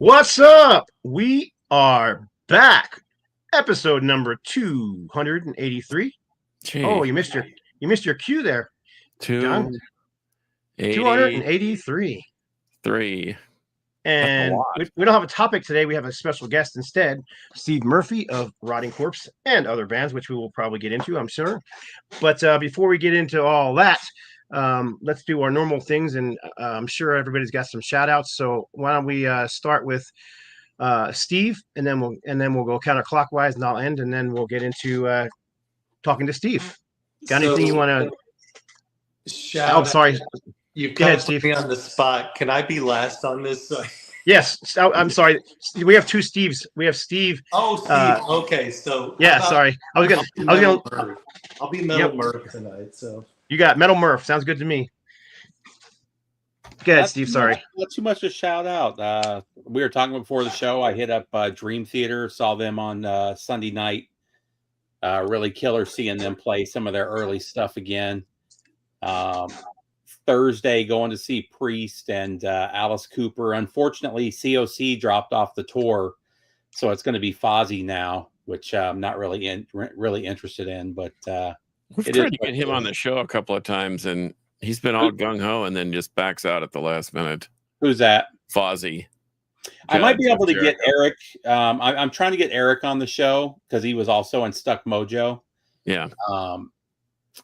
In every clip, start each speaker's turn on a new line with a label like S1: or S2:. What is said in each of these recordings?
S1: What's up? We are back. Episode number 283. Oh,
S2: Gee,
S1: you missed your cue there, John.
S2: 283.
S1: 283.
S2: That's a
S1: And
S2: lot.
S1: we don't have a topic today. We have a special guest instead, Steve Murphy of Rotting Corpse and other bands, which we will probably get into, I'm sure. But before we get into all that, let's do our normal things. And I'm sure everybody's got some shout outs. So why don't we start with Steve, and then we'll go counterclockwise, and I'll end, and then we'll get into talking to Steve. Got anything you want to?
S3: Shout
S1: Oh, sorry.
S3: You've
S1: Go ahead,
S3: got to put
S1: Steve.
S3: me on the spot. Can I be last on this?
S1: Yes, I'm sorry. We have two Steves. We have Steve.
S3: Oh, Steve. Okay, so
S1: Yeah, sorry. I was gonna.
S3: I'll be Metal
S1: Yep.
S3: Murph tonight. So
S1: You got Metal Murph. Sounds good to me. Go ahead,
S4: Not
S1: Steve.
S4: too
S1: Sorry.
S4: much- Not too much to shout out. We were talking before the show. I hit up Dream Theater, saw them on Sunday night. Really killer seeing them play some of their early stuff again. Thursday, going to see Priest and Alice Cooper. Unfortunately, COC dropped off the tour, so it's going to be Fozzy now, which I'm not really interested in. But
S2: We've
S4: it
S2: tried
S4: is
S2: to
S4: what
S2: get
S4: it
S2: him on
S4: is.
S2: the show a couple of times, and he's been all gung ho, and then just backs out at the last minute.
S4: Who's that?
S2: Fozzy.
S4: I might be
S2: Judge
S4: able to get
S2: Jericho.
S4: Eric. I'm trying to get Eric on the show because he was also in Stuck Mojo.
S2: Yeah,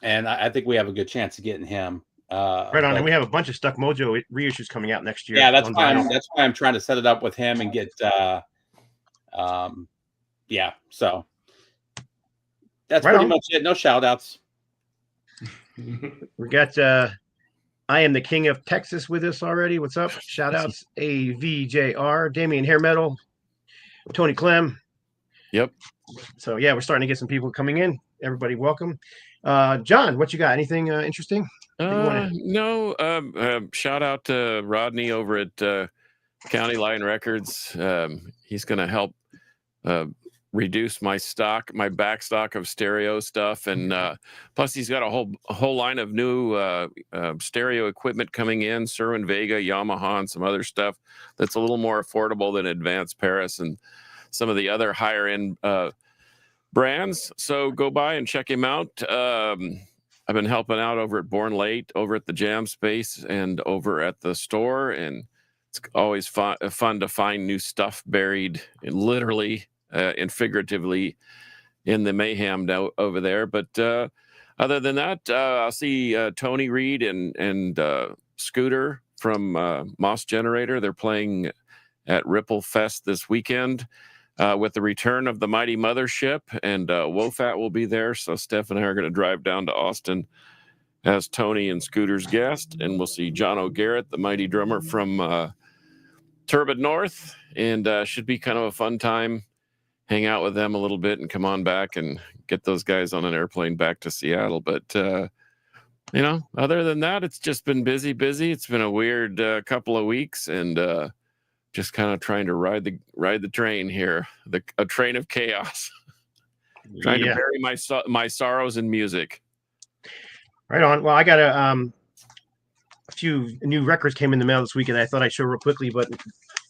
S4: And I think we have a good chance of getting him.
S1: Right on. And we have a bunch of Stuck Mojo reissues coming out next year.
S4: Yeah, that's
S1: on
S4: why
S1: vinyl.
S4: I'm trying to set it up with him and get. Yeah, so that's
S1: Right
S4: pretty
S1: on.
S4: much it. No shout outs.
S1: We got I Am the King of Texas with us already. What's up? Shout outs AVJR, Damien Hair Metal, Tony Clem.
S2: Yep.
S1: So yeah, we're starting to get some people coming in. Everybody welcome. John, what you got? Anything interesting?
S2: No. Shout out to Rodney over at County Line Records. He's going to help reduce my back stock of stereo stuff, and plus he's got a whole line of new stereo equipment coming in, Cerwin Vega, Yamaha, and some other stuff that's a little more affordable than Advanced Paris and some of the other higher end brands. So go by and check him out. I've been helping out over at Born Late, over at the Jam Space, and over at the store, and it's always fun to find new stuff buried literally and figuratively in the mayhem over there. But other than that, I'll see Tony Reed and Scooter from Moss Generator. They're playing at Ripple Fest this weekend with the return of the Mighty Mothership, and Wofat will be there. So Steph and I are going to drive down to Austin as Tony and Scooter's guest, and we'll see John O'Garrett, the mighty drummer from Turbid North, and should be kind of a fun time. Hang out with them a little bit and come on back and get those guys on an airplane back to Seattle. But, other than that, it's just been busy. It's been a weird couple of weeks, and just kind of trying to ride the train here, a train of chaos, trying to bury my sorrows in music.
S1: Right on. Well, I got a few new records came in the mail this week, and I thought I'd show real quickly, but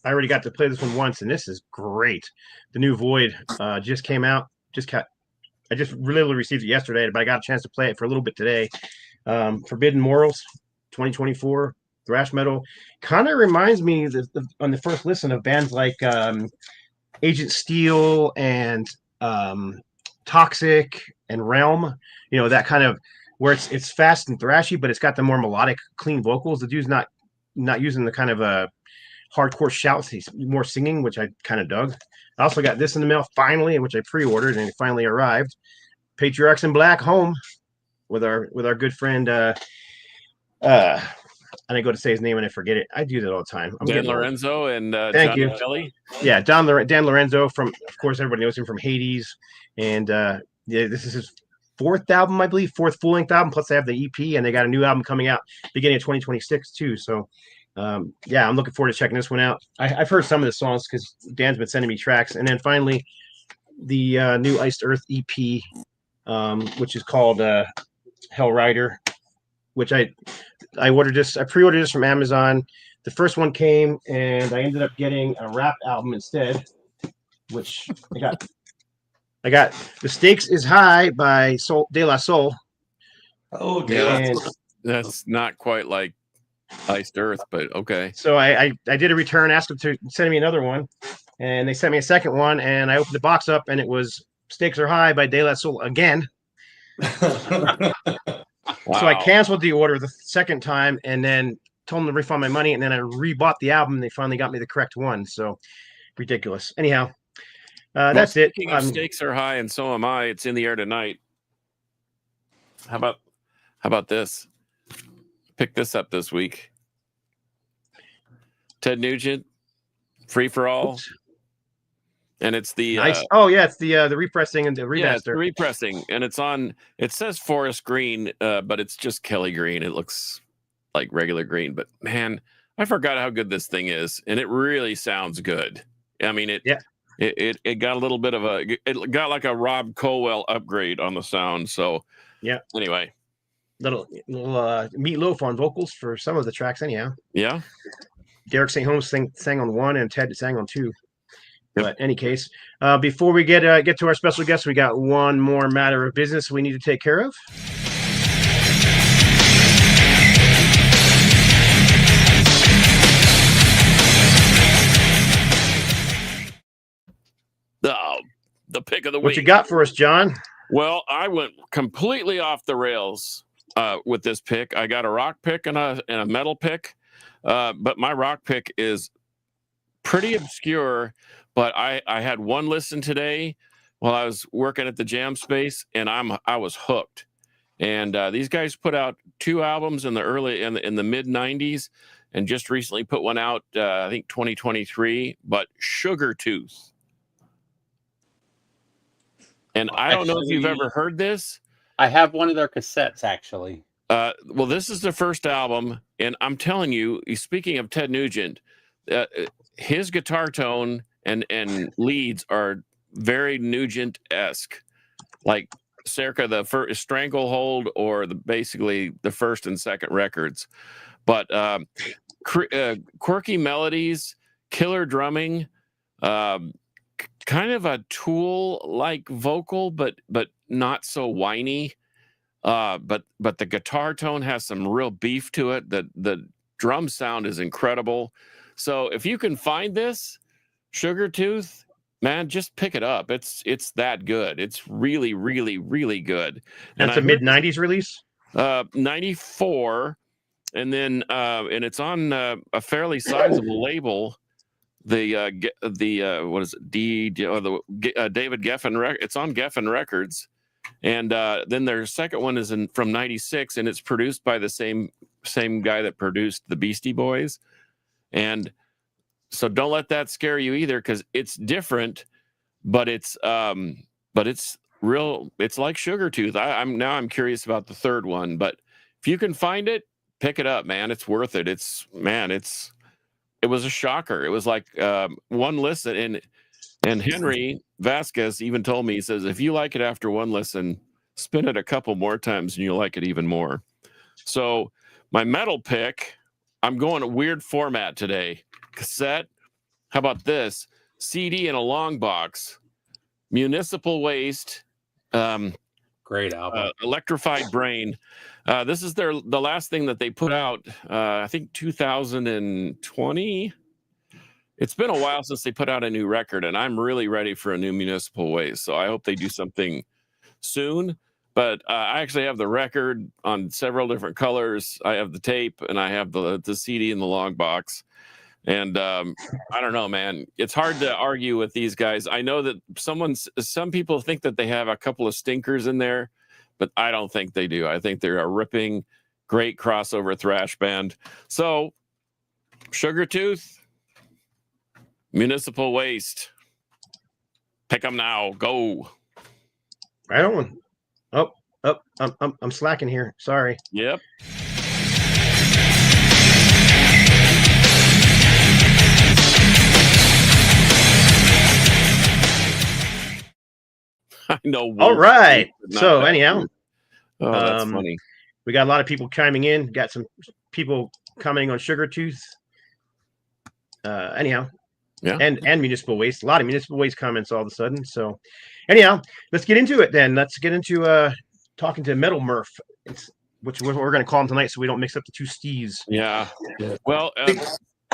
S1: I already got to play this one once, and this is great. The new Void just came out. I just literally received it yesterday, but I got a chance to play it for a little bit today. Forbidden Morals, 2024 thrash metal. Kind of reminds me on the first listen of bands like Agent Steel and Toxic and Realm. That kind of where it's fast and thrashy, but it's got the more melodic, clean vocals. The dude's not using the kind of hardcore shouts. He's more singing, which I kind of dug. I also got this in the mail finally, which I pre-ordered, and it finally arrived. Patriarchs in Black Home with our good friend. And I go to say his name and I forget it. I do that all the time.
S2: Dan Lorenzo and
S1: Thank
S2: John
S1: you.
S2: Kelly.
S1: Yeah, Dan Lorenzo from, of course, everybody knows him from Hades, and this is his fourth album, I believe, fourth full-length album. Plus, they have the EP, and they got a new album coming out beginning of 2026 too. So, I'm looking forward to checking this one out. I've heard some of the songs because Dan's been sending me tracks, and then finally, the new Iced Earth EP, which is called Hell Rider, which I ordered this. I pre-ordered this from Amazon. the first one came, and I ended up getting a rap album instead, which I got The Stakes is High by De La Soul.
S3: Oh,
S2: Yeah,
S3: dear.
S1: And
S2: that's not quite like Iced Earth, but okay.
S1: so I did a return, asked them to send me another one, and they sent me a second one, and I opened the box up, and it was Stakes Are High by De La Soul again. So I canceled the order the second time, and then told them to refund my money, and then I rebought the album, and they finally got me the correct one. So ridiculous. Anyhow, that's it.
S2: Speaking of Stakes Are High, and so am I. It's in the air tonight. How about this? Pick this up this week. Ted Nugent, Free for All.
S1: Oops.
S2: And it's the
S1: Nice. Oh yeah, it's the repressing and the remaster.
S2: yeah, it's the repressing, and it's on. It says forest green, but it's just Kelly green. It looks like regular green, but man, I forgot how good this thing is, and it really sounds good. I mean, it got a little bit of it got like a Rob Colwell upgrade on the sound. So
S1: yeah.
S2: Anyway,
S1: little Meatloaf on vocals for some of the tracks. Anyhow,
S2: yeah.
S1: Derek St. Holmes sang on one, and Ted sang on two. But any case, before we get to our special guest, we got one more matter of business we need to take care of.
S2: The pick of the week.
S1: What you got for us, John?
S2: Well, I went completely off the rails with this pick. I got a rock pick and a metal pick, but my rock pick is pretty obscure. But I had one listen today while I was working at the Jam Space, and I was hooked. And these guys put out 2 albums in the mid '90s, and just recently put one out, I think 2023. But Sugar Tooth. And I don't know if you've ever heard this.
S4: I have one of their cassettes, actually.
S2: Well, this is the first album, and I'm telling you, speaking of Ted Nugent, his guitar tone and leads are very Nugent-esque, like circa the first Stranglehold or basically the first and second records. But quirky melodies, killer drumming, kind of a Tool-like vocal, but not so whiny. But the guitar tone has some real beef to it. The drum sound is incredible. So if you can find this Sugar Tooth, man, just pick it up. It's that good. It's really, really, really good.
S1: That's a mid '90s release.
S2: 94, and then and it's on a fairly sizable label. The what is it? David Geffen. It's on Geffen Records, and then their second one is from '96, and it's produced by the same guy that produced the Beastie Boys, and so don't let that scare you either, because it's different, but it's real. It's like Sugar Tooth. I'm curious about the third one, but if you can find it, pick it up, man. It's worth it. It was a shocker. It was like one listen, and Henry Vasquez even told me, he says, if you like it after one listen, spin it a couple more times and you'll like it even more. So my metal pick, I'm going a weird format today. Cassette. How about this? CD in a long box. Municipal Waste.
S4: Great album.
S2: Electrified Brain. This is the last thing that they put out, I think 2020. It's been a while since they put out a new record, and I'm really ready for a new Municipal Waste. So I hope they do something soon. But I actually have the record on several different colors. I have the tape, and I have the CD in the long box. And I don't know, man. It's hard to argue with these guys. I know that some people think that they have a couple of stinkers in there, but I don't think they do. I think they're a ripping, great crossover thrash band. So, Sugar Tooth, Municipal Waste, pick them now. Go.
S1: Right on. I'm slacking here. Sorry.
S2: Yep. I know.
S1: All right. So anyhow,
S2: that's funny.
S1: We got a lot of people chiming in. Got some people commenting on Sugar Tooth. anyhow,
S2: Yeah.
S1: and municipal waste. A lot of municipal waste comments all of a sudden. So, anyhow, let's get into it then. Let's get into talking to Metal Murph. Which we're going to call him tonight, so we don't mix up the two Steves.
S2: Yeah. Well,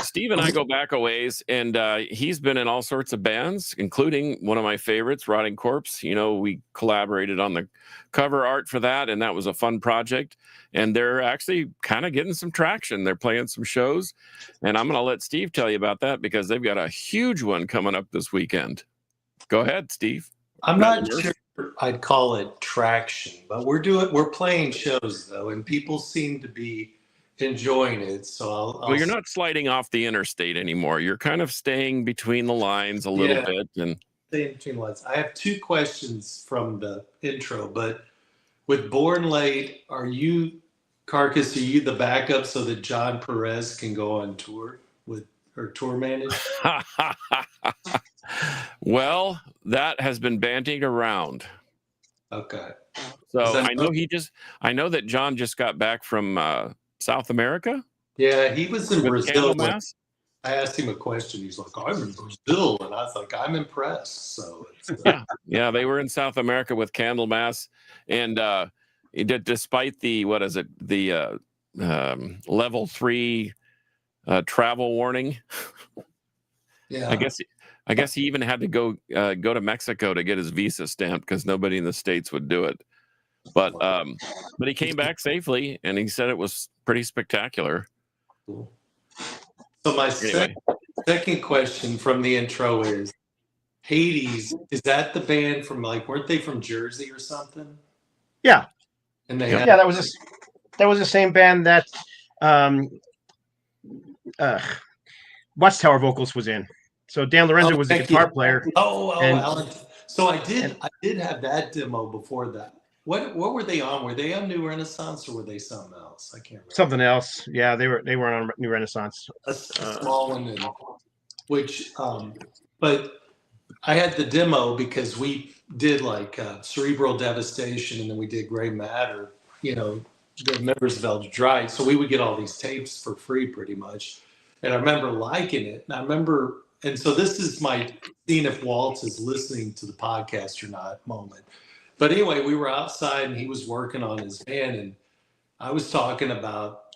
S2: Steve and I go back a ways, and he's been in all sorts of bands, including one of my favorites, Rotting Corpse. You know, we collaborated on the cover art for that, and that was a fun project. And they're actually kind of getting some traction. They're playing some shows, and I'm going to let Steve tell you about that because they've got a huge one coming up this weekend. Go ahead, Steve.
S3: I'm not sure I'd call it traction, but we're playing shows though, and people seem to be enjoying it. So
S2: Well, you're not sliding off the interstate anymore. You're kind of staying between the lines a little bit. And
S3: stay in between lines. I have two questions from the intro, but with Born Late, Carcass, are you the backup so that John Perez can go on tour with her tour manager?
S2: Well, that has been bandied around.
S3: Okay.
S2: So I know that John just got back from South America.
S3: Yeah, he was in Brazil.
S2: Candlemass.
S3: I asked him a question. He's like, I'm in Brazil. And I was like, I'm impressed. So
S2: yeah, they were in South America with Candlemass. And despite the, level 3 travel warning.
S3: Yeah.
S2: I guess he even had to go to Mexico to get his visa stamped because nobody in the States would do it. But he came back safely, and he said it was pretty spectacular.
S3: Cool. So my second question from the intro is, Hades, is that the band from weren't they from Jersey or something?
S1: Yeah.
S3: And
S1: that was the same band that Watchtower Vocals was in. So Dan Lorenzo was the guitar player.
S3: Alan. So I did have that demo before that. What were they on? Were they on New Renaissance or were they something else? I can't remember.
S1: Something else. Yeah, they were on New Renaissance.
S3: A small one, but I had the demo because we did Cerebral Devastation, and then we did Gray Matter. You know, the members of Eldritch Rite. So we would get all these tapes for free, pretty much. And I remember liking it. And so this is my seeing if Waltz is listening to the podcast or not moment. But anyway, we were outside and he was working on his band, and I was talking about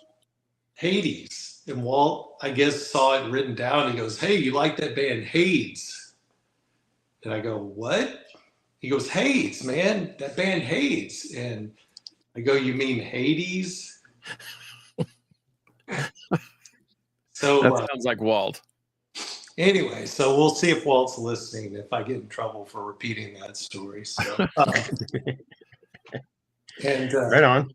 S3: Hades. And Walt, I guess, saw it written down. He goes, "Hey, you like that band Hades?" And I go, "What?" He goes, "Hades, man, that band Hades." And I go, "You mean Hades?" So
S2: that sounds like Walt.
S3: Anyway, so we'll see if Walt's listening, if I get in trouble for repeating that story. So,
S1: right on.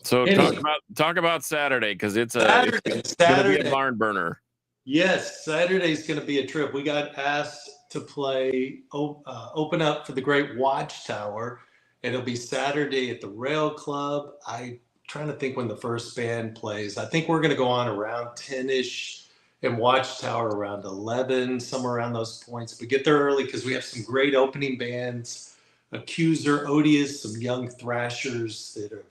S2: So anyway, talk about Saturday, because it's going to be a barn burner.
S3: Yes, Saturday's going to be a trip. We got asked to play, open up for the Great Watchtower. It'll be Saturday at the Rail Club. I'm trying to think when the first band plays. I think we're going to go on around 10-ish. And Watchtower around 11, somewhere around those points. But get there early because we have some great opening bands. Accuser, Odious, some young thrashers that are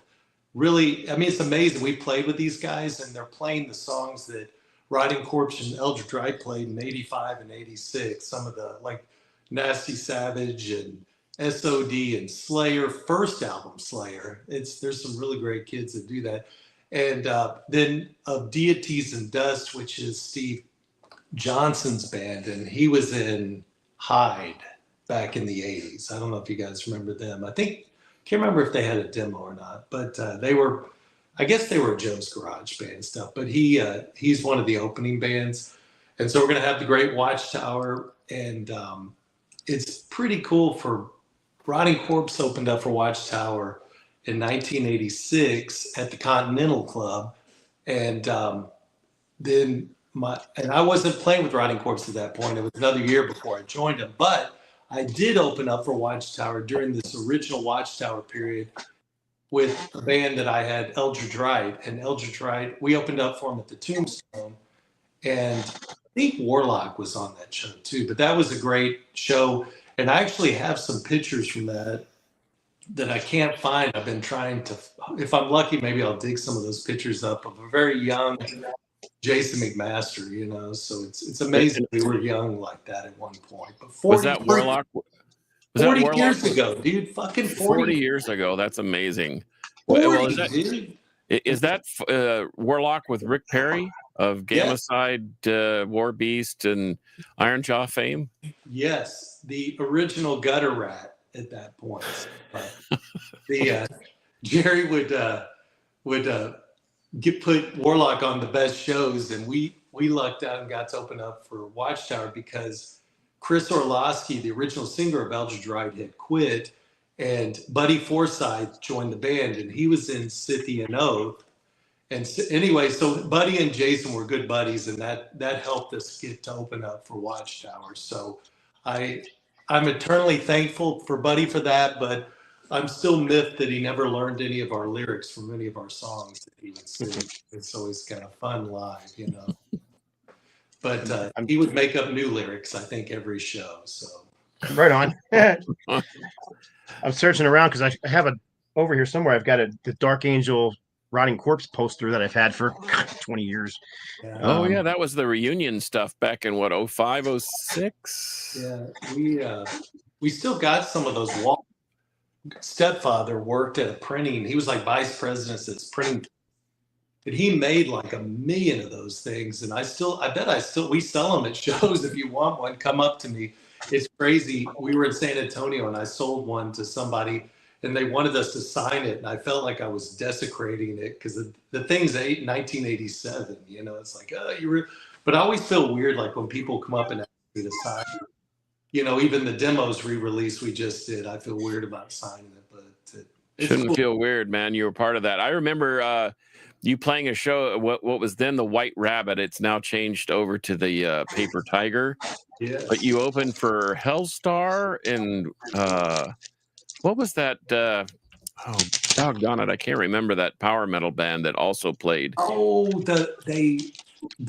S3: really, it's amazing. We played with these guys and they're playing the songs that Rotting Corpse and Eldritch Rite played in 85 and 86. Some of the Nasty Savage and SOD and Slayer, first album Slayer. There's some really great kids that do that. And then of Deities and Dust, which is Steve Johnson's band, and he was in Hyde back in the 80s. I don't know if you guys remember them. Can't remember if they had a demo or not, but I guess they were Joe's Garage Band stuff, but he's one of the opening bands. And so we're going to have the Great Watchtower, and it's pretty cool. For Rotting Corpse opened up for Watchtower in 1986 at the Continental Club, and then I wasn't playing with Rotting Corpse at that point. It was another year before I joined them, but I did open up for Watchtower during this original Watchtower period with a band that I had, Eldritch Rite, and Eldritch Rite, we opened up for them at the Tombstone, and I think Warlock was on that show too. But that was a great show, and I actually have some pictures from that I can't find. I've been trying to, if I'm lucky, maybe I'll dig some of those pictures up of a very young Jason McMaster, you know, so it's amazing we were young like that at one point. But
S2: Was that Warlock? Was that
S3: 40
S2: Warlock?
S3: years ago, dude. Fucking
S2: 40 years ago. That's amazing.
S3: 40,
S2: Well,
S3: dude.
S2: is that Warlock with Rick Perry of Gamma Side, War Beast, and Iron Jaw fame?
S3: Yes, the original gutter rat at that point. The Jerry would put Warlock on the best shows, and we lucked out and got to open up for Watchtower because Chris Orlowski, the original singer of Eldridge Wright, had quit, and Buddy Forsythe joined the band, and he was in Scythian Oath. And so, anyway, so Buddy and Jason were good buddies, and that helped us get to open up for Watchtower. So I'm eternally thankful for Buddy for that, but I'm still miffed that he never learned any of our lyrics from any of our songs that he would sing. It's always kind of fun live, you know. But he would make up new lyrics, I think, every show. So
S1: right on. I'm searching around because I have over here somewhere. I've got the Dark Angel Rotting Corpse poster that I've had for 20 years.
S3: yeah.
S2: Oh yeah, that was the reunion stuff back in what 05, 06?
S3: Yeah, we still got some of those walls. Stepfather worked at a printing. He was like vice president at printing. And he made like 1 million of those things. And we sell them at shows. If you want one, come up to me. It's crazy. We were in San Antonio and I sold one to somebody and they wanted us to sign it. And I felt like I was desecrating it because the thing's 1987, you know, it's like, but I always feel weird. Like when people come up and ask me to sign it. You know, even the demos re-release we just did, I feel weird about signing it, but it's
S2: Shouldn't
S3: cool.
S2: feel weird, man. You were part of that. I remember you playing a show. What was then the White Rabbit? It's now changed over to the Paper Tiger.
S3: Yeah.
S2: But you opened for Hellstar and what was that? Oh, doggone it! I can't remember that power metal band that also played.
S3: Oh,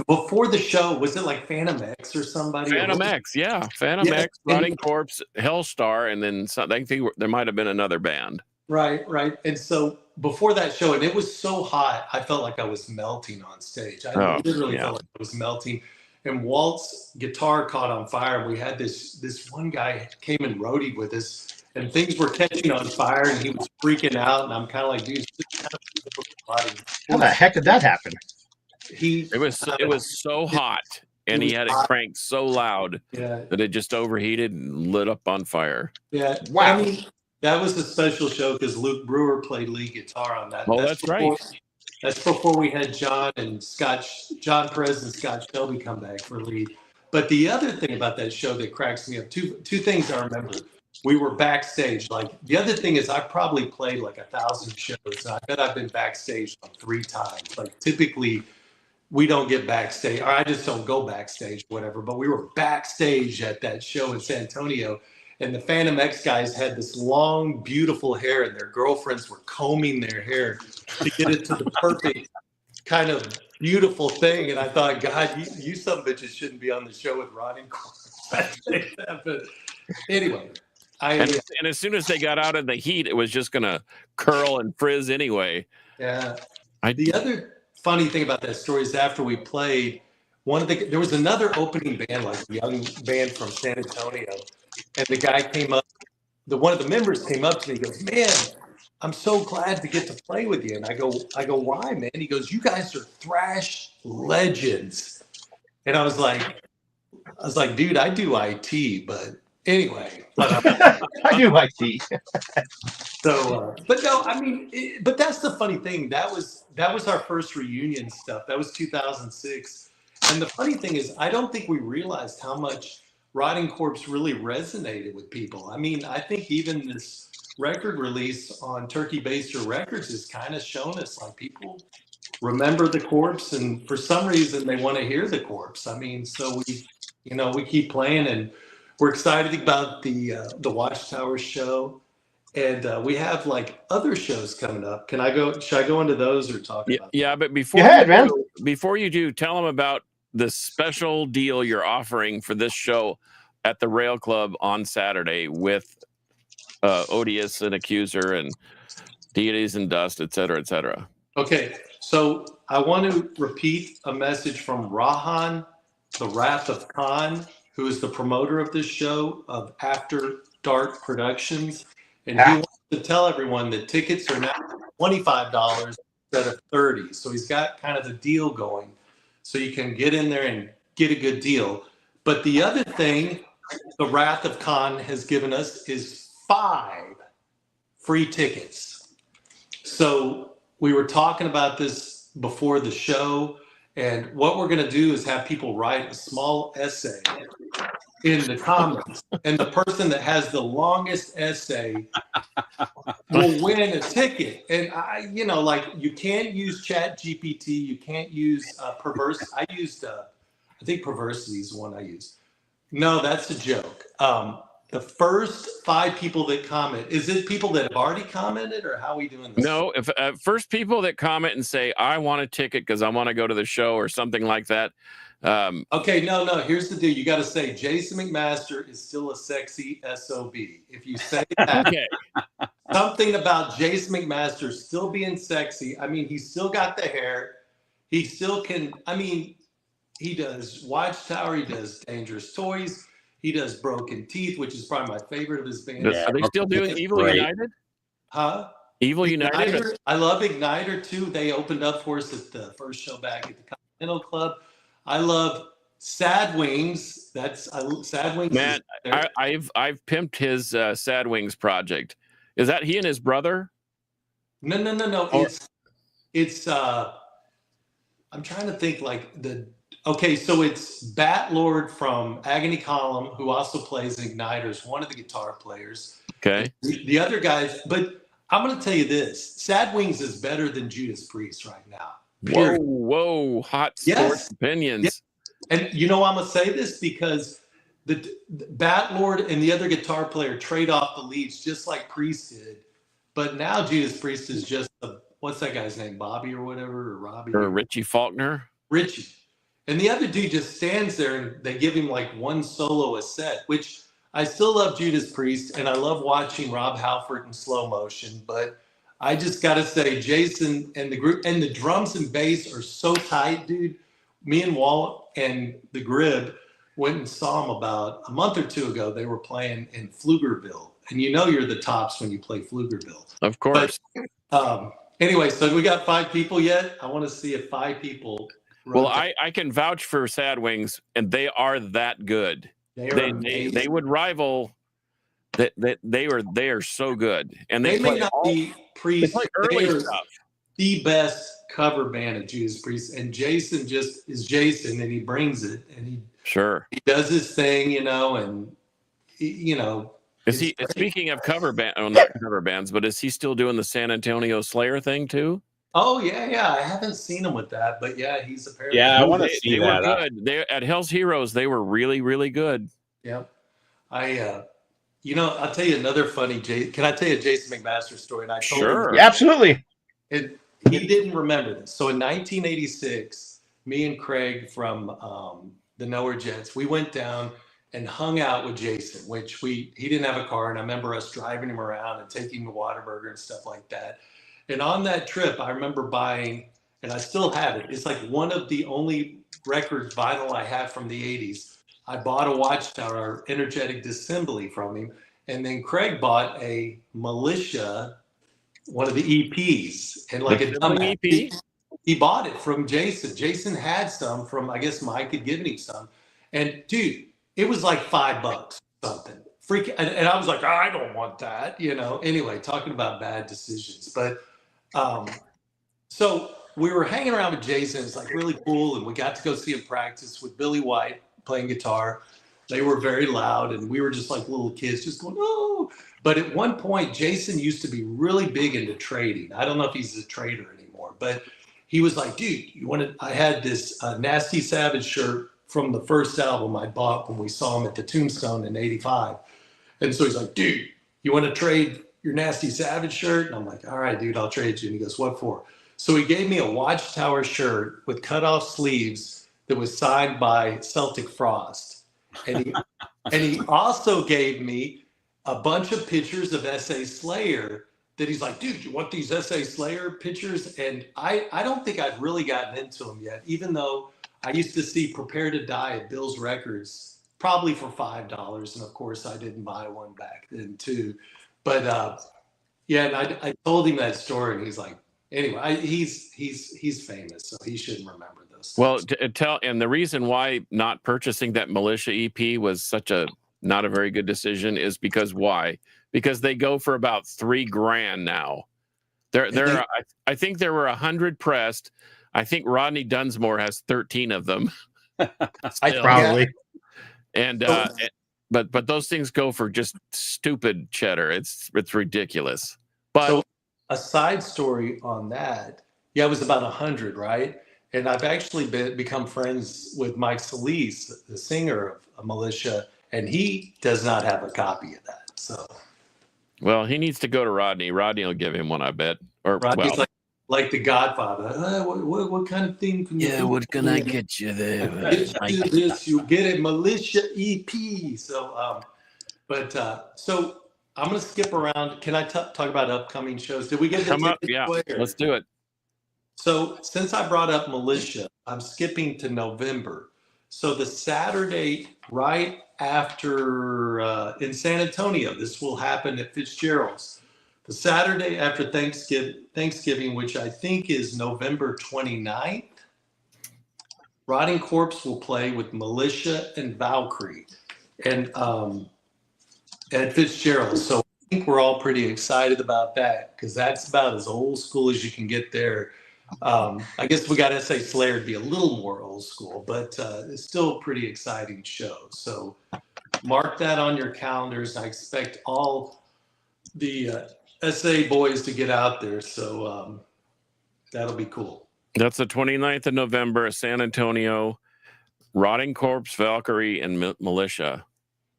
S3: before the show, was it like Phantom X or somebody?
S2: Phantom X, yeah. Phantom
S3: Yeah,
S2: X, Rotting Corpse, Hellstar, and then I think there might have been another band.
S3: Right. And so before that show, and it was so hot, I felt like I was melting on stage. I literally felt like I was melting. And Walt's guitar caught on fire. And we had this one guy came and roadied with us, and things were catching on fire, and he was freaking out. And I'm kind of like, dude,
S1: how the heck did that happen?
S2: It was so hot, and he had it cranked so loud that it just overheated and lit up on fire.
S3: Yeah,
S1: wow.
S3: I mean, that was a special show because Luke Brewer played lead guitar on that.
S2: Oh, that's right.
S3: That's before we had John Perez and Scott Shelby come back for lead. But the other thing about that show that cracks me up, two things I remember. We were backstage. Like the other thing is I probably played like 1,000 shows. And I bet I've been backstage like 3 times. Like typically we don't get backstage, or I just don't go backstage, whatever. But we were backstage at that show in San Antonio, and the Phantom X guys had this long, beautiful hair, and their girlfriends were combing their hair to get it to the perfect kind of beautiful thing. And I thought, God, you some bitches shouldn't be on the show with Rotting Corpse. But anyway.
S2: And as soon as they got out of the heat, it was just going to curl and frizz anyway.
S3: Yeah. The other funny thing about that story is after we played, there was another opening band, like a young band from San Antonio, and the guy came up. One of the members came up to me. He goes, "Man, I'm so glad to get to play with you." And I go, "Why, man?" He goes, "You guys are thrash legends." And I was like, "Dude, I do IT, but." Anyway,
S1: I do like tea.
S3: So, but no, I mean, but that's the funny thing. That was our first reunion stuff. That was 2006. And the funny thing is, I don't think we realized how much Rotting Corpse really resonated with people. I mean, I think even this record release on Turkey Baster Records has kind of shown us like people remember the Corpse, and for some reason they want to hear the Corpse. I mean, so we keep playing, and we're excited about the Watchtower show, and we have like other shows coming up. Should I go into those or talk about?
S2: Yeah, but before you do, tell them about the special deal you're offering for this show at the Rail Club on Saturday with Odious and Accuser and Deities and Dust, et cetera, et cetera.
S3: Okay, so I want to repeat a message from Rahan, the Wrath of Khan, who is the promoter of this show of After Dark Productions. And he wants to tell everyone that tickets are now $25 instead of $30. So he's got kind of the deal going. So you can get in there and get a good deal. But the other thing the Wrath of Khan has given us is 5 free tickets. So we were talking about this before the show, and what we're going to do is have people write a small essay in the comments, and the person that has the longest essay will win a ticket. And you can't use Chat GPT, you can't use Perverse. I think Perversity is the one I used. No, that's a joke. The first 5 people that comment, is it people that have already commented, or how are we doing this?
S2: No, if first people that comment and say, I want a ticket because I want to go to the show or something like that.
S3: Okay, no. Here's the deal. You got to say Jason McMaster is still a sexy SOB. If you say that,
S2: Okay.
S3: something about Jason McMaster still being sexy. I mean, he's still got the hair. He still can. I mean, he does Watchtower. He does Dangerous Toys. He does Broken Teeth, which is probably my favorite of his bands.
S2: Are they still doing Evil
S4: Great.
S2: United?
S3: Huh?
S2: Evil United?
S3: Igniter, I love Igniter too. They opened up for us at the first show back at the Continental Club. I love Sad Wings. Sad Wings.
S2: Man, I've pimped his Sad Wings project. Is that he and his brother?
S3: No.
S2: Or-
S3: It's I'm trying to think okay, so it's Bat Lord from Agony Column, who also plays Igniter, is one of the guitar players.
S2: Okay.
S3: The other guys, but I'm going to tell you this: Sad Wings is better than Judas Priest right now. Period.
S2: Whoa, hot sports
S3: Yes.
S2: opinions.
S3: Yes. And I'm going to say this because the Bat Lord and the other guitar player trade off the leads just like Priest did. But now Judas Priest is just what's that guy's name? Bobby or whatever, or Robbie?
S2: Or Richie Faulkner.
S3: Richie. And the other dude just stands there and they give him like one solo a set, which I still love Judas Priest and I love watching Rob Halford in slow motion. But I just got to say, Jason and the group and the drums and bass are so tight, dude. Me and Walt and the Grib went and saw them about a month or 2 ago. They were playing in Pflugerville. And you're the tops when you play Pflugerville.
S2: Of course.
S3: Anyway, so we got 5 people yet. I want to see if 5 people.
S2: Well, I can vouch for Sad Wings, and they are that good. They would rival. They are so good, and
S3: they may
S2: play
S3: not be Priest.
S2: They play early
S3: They are
S2: stuff.
S3: the best cover band of Judas Priest, and Jason just is Jason, and he brings it, and he does his thing, and
S2: Is he speaking of cover band? Oh, not cover bands, but is he still doing the San Antonio Slayer thing too?
S3: Oh yeah. I haven't seen him with that, but yeah, he's apparently.
S4: Yeah, I want to see
S2: they
S4: that.
S2: were good. They at Hell's Heroes. They were really, really good.
S3: Yep. I'll tell you another funny. Can I tell you a Jason McMaster story? And I told him,
S1: Yeah, absolutely.
S3: he didn't remember this. So in 1986, me and Craig from the Nowhere Jets, we went down and hung out with Jason, which he didn't have a car, and I remember us driving him around and taking him to Whataburger and stuff like that. And on that trip, I remember buying, and I still have it. It's like one of the only record vinyl I have from the 80s. I bought a Watchtower Energetic Dissembly from him. And then Craig bought a Militia, one of the EPs. And like a dumbass,
S2: EP?
S3: he bought it from Jason. Jason had some from, I guess Mike had given him some. And dude, it was like $5 something. And I was like, I don't want that, Anyway, talking about bad decisions. But so we were hanging around with Jason. It's like really cool. And we got to go see him practice with Billy White playing guitar. They were very loud. And we were just like little kids just going, oh. But at one point, Jason used to be really big into trading. I don't know if he's a trader anymore. But he was like, dude, I had this Nasty Savage shirt from the first album I bought when we saw him at the Tombstone in '85. And so he's like, dude, you want to trade your Nasty Savage shirt? And I'm like, all right, dude, I'll trade you. And he goes, what for? So he gave me a Watchtower shirt with cut-off sleeves that was signed by Celtic Frost. And he also gave me a bunch of pictures of S.A. Slayer that he's like, dude, you want these SA Slayer pictures? And I don't think I've really gotten into them yet, even though I used to see Prepare to Die at Bill's Records, probably for $5. And of course I didn't buy one back then too. But yeah, and I told him that story and he's like, anyway, he's famous, so he shouldn't remember this.
S2: Well, and the reason why not purchasing that Militia EP was such a not a very good decision is because why? Because they go for about $3,000 now. I think there were 100 pressed. I think Rodney Dunsmore has 13 of them.
S1: Probably.
S2: And but those things go for just stupid cheddar. It's ridiculous. But
S3: so a side story on that, yeah, it was about 100, right? And I've actually become friends with Mike Solis, the singer of Militia, and he does not have a copy of that. So,
S2: well, he needs to go to Rodney. Rodney will give him one, I bet. Or
S3: Rodney's like the Godfather. What kind of thing can you do?
S2: What can I get you there?
S3: Do this, you get a Militia EP. So, so I'm going to skip around. Can I talk about upcoming shows? Did we get
S2: come up? Yeah, let's do it.
S3: So since I brought up Militia, I'm skipping to November. So the Saturday right after in San Antonio, this will happen at Fitzgerald's. The Saturday after Thanksgiving, which I think is November 29th, Rotting Corpse will play with Militia and Valkyrie and at Fitzgerald's. So I think we're all pretty excited about that because that's about as old school as you can get there. I guess we got to say Slayer to be a little more old school, but it's still a pretty exciting show. So mark that on your calendars. I expect all the SA boys to get out there. So that'll be cool.
S2: That's the 29th of November, San Antonio, Rotting Corpse, Valkyrie, and Militia.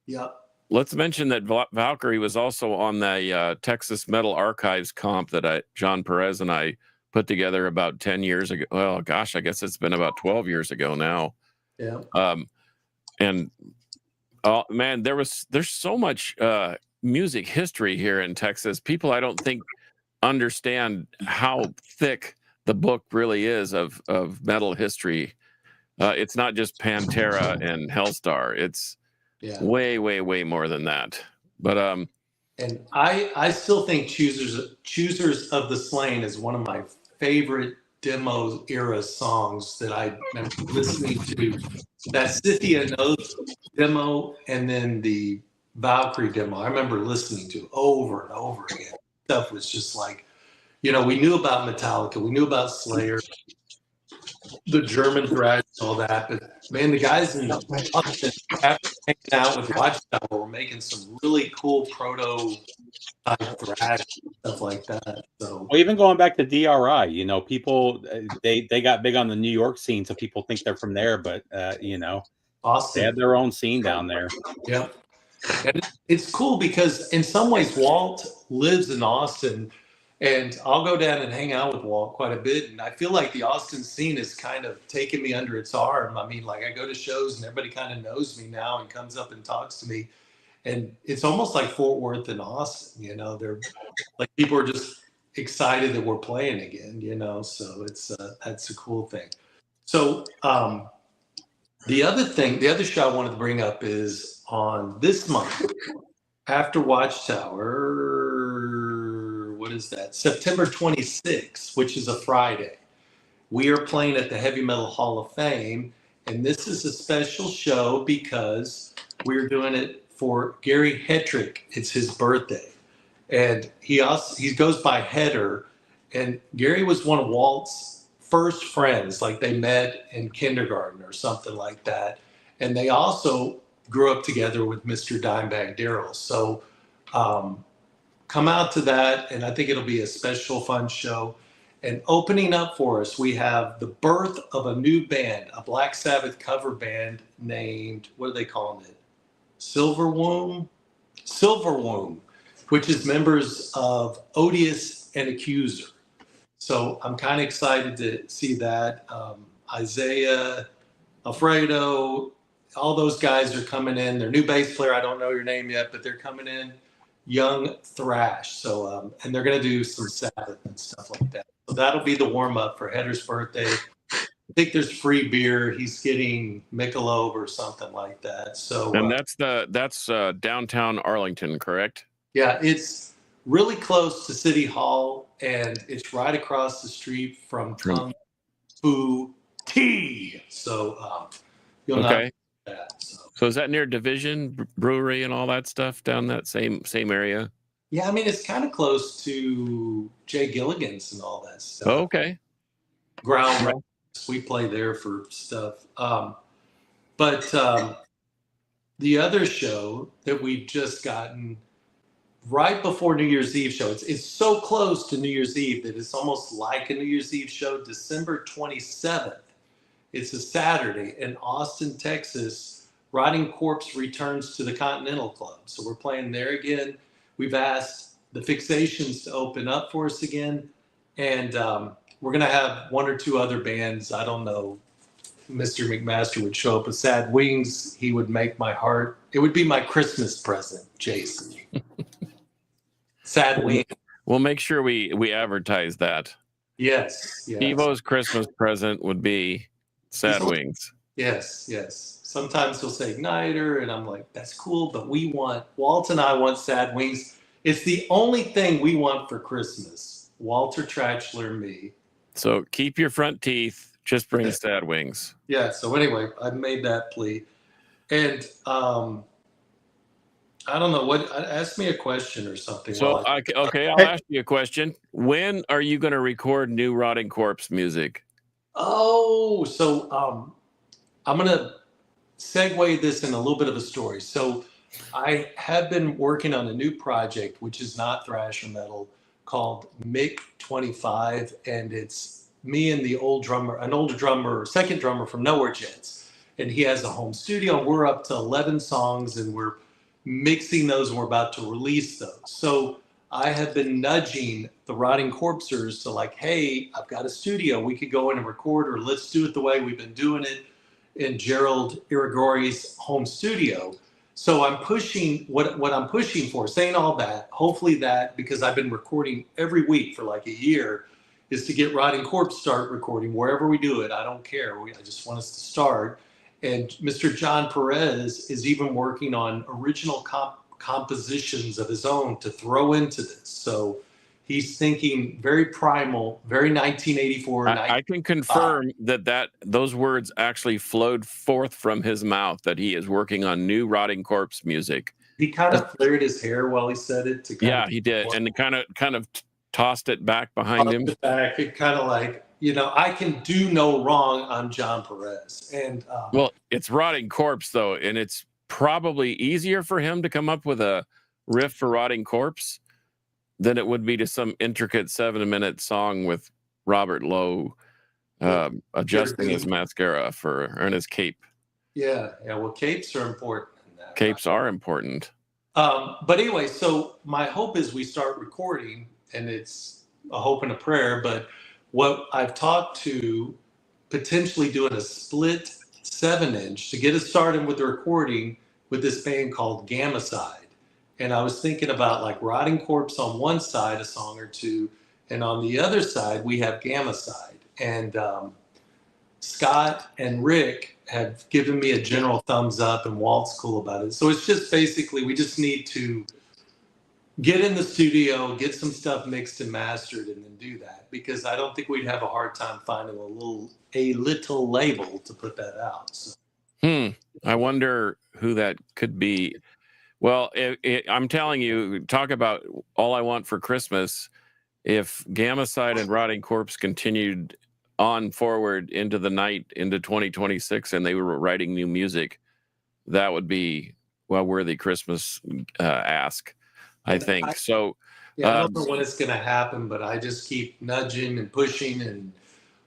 S3: Yep.
S2: Let's mention that Valkyrie was also on the Texas Metal Archives comp that John Perez and I put together about 10 years ago. Well, gosh, I guess it's been about 12 years ago now.
S3: Yeah.
S2: And man, there's so much music history here in Texas. People I don't think understand how thick the book really is of metal history. It's not just Pantera and Hellstar. It's way, way, way more than that. But
S3: and I still think Choosers of the Slain is one of my favorite demo era songs that I remember listening to. That Scythia Knows demo and then the Valkyrie demo. I remember listening to over and over again. Stuff was just like, we knew about Metallica, we knew about Slayer, the German thrash, all that, but man, the guys in Austin, after hanging out with Watchtower, were making some really cool proto thrash stuff like that. So,
S4: well, even going back to DRI, people they got big on the New York scene, so people think they're from there, but
S3: Austin,
S4: they had their own scene down there.
S3: Yep, and it's cool because in some ways Walt lives in Austin. And I'll go down and hang out with Walt quite a bit. And I feel like the Austin scene has kind of taken me under its arm. I mean, like I go to shows and everybody kind of knows me now and comes up and talks to me. And it's almost like Fort Worth and Austin, they're like people are just excited that we're playing again, so it's that's a cool thing. So the other show I wanted to bring up is on this month after Watchtower. What is that? September 26th, which is a Friday. We are playing at the Heavy Metal Hall of Fame, and this is a special show because we're doing it for Gary Hetrick. It's his birthday, and he goes by Header. And Gary was one of Walt's first friends, like they met in kindergarten or something like that. And they also grew up together with Mr. Dimebag Darrell. So. Come out to that, and I think it'll be a special, fun show. And opening up for us, we have the birth of a new band, a Black Sabbath cover band named, what are they calling it? Silverwomb, which is members of Odious and Accuser. So I'm kind of excited to see that. Isaiah, Alfredo, all those guys are coming in. Their new bass player, I don't know your name yet, but they're coming in. young thrash. So, and they're going to do some Sabbath and stuff like that. So that'll be the warm up for Header's birthday. I think there's free beer. He's getting Michelob or something like that. So,
S2: And that's downtown Arlington, correct?
S3: yeah, it's really close to City Hall, and it's right across the street from Kung Fu Tea. So you'll not
S2: Okay.
S3: that.
S2: So is that near Division Brewery and all that stuff down that same area?
S3: Yeah, I mean it's kind of close to Jay Gilligan's and all that stuff.
S2: Oh, okay.
S3: Ground Records, we play there for stuff. But the other show that we've just gotten right before New Year's Eve show, it's so close to New Year's Eve that it's almost like a New Year's Eve show, December 27th. It's a Saturday in Austin, Texas. Rotting Corpse returns to the Continental Club. So we're playing there again. We've asked the Fixations to open up for us again. And we're going to have one or two other bands. I don't know. Mr. McMaster would show up with Sad Wings. He would make my heart. It would be my Christmas present, Jason. Sad Wings.
S2: We'll make sure we advertise that.
S3: Yes.
S2: Evo's Christmas present would be Sad Wings.
S3: Yes. Sometimes he'll say Igniter, and I'm like, that's cool, but Walt and I want Sad Wings. It's the only thing we want for Christmas. Walter Tratchler and me.
S2: So keep your front teeth. Just bring Sad Wings.
S3: Yeah. So anyway, I made that plea, and I don't know what. Ask me a question or something.
S2: So okay, I'll ask you a question. When are you going to record new Rotting Corpse music?
S3: Oh, so I'm gonna segue this in a little bit of a story. So I have been working on a new project, which is not thrash or metal, called Mick 25, and it's me and an older drummer, second drummer from Nowhere Jets, and he has a home studio. And we're up to 11 songs, and we're mixing those, and we're about to release those. So I have been nudging the Rotting Corpsers to like, hey, I've got a studio. We could go in and record, or let's do it the way we've been doing it in Gerald Irigori's home studio. So I'm pushing what I'm pushing for, saying all that, hopefully that, because I've been recording every week for like a year, is to get Rotting Corpse start recording wherever we do it. I don't care. I just want us to start. And Mr. John Perez is even working on original compositions of his own to throw into this. So he's thinking very primal, very 1984.
S2: I can confirm that those words actually flowed forth from his mouth, that he is working on new Rotting Corpse music.
S3: He kind of flared his hair while he said it.
S2: He did, and kind of tossed it back behind him.
S3: It kind of like, I can do no wrong on John Perez. And
S2: well, it's Rotting Corpse though, and it's probably easier for him to come up with a riff for Rotting Corpse than it would be to some intricate 7-minute song with Robert Lowe adjusting his mascara and his cape.
S3: Yeah. Well, capes are important in that.
S2: Capes are important.
S3: But anyway, so my hope is we start recording, and it's a hope and a prayer. But what I've talked to potentially doing a split 7-inch to get us started with the recording with this band called Gamicide. And I was thinking about like Rotting Corpse on one side, a song or two, and on the other side, we have Gamicide. And Scott and Rick have given me a general thumbs up, and Walt's cool about it. So it's just basically, we just need to get in the studio, get some stuff mixed and mastered, and then do that. Because I don't think we'd have a hard time finding a little label to put that out. So.
S2: I wonder who that could be. Well, I'm telling you, talk about All I Want for Christmas. If Gamicide and Rotting Corpse continued on forward into the night, into 2026, and they were writing new music, that would be a worthy Christmas ask, I think. So,
S3: yeah, I don't know when it's going to happen, but I just keep nudging and pushing, and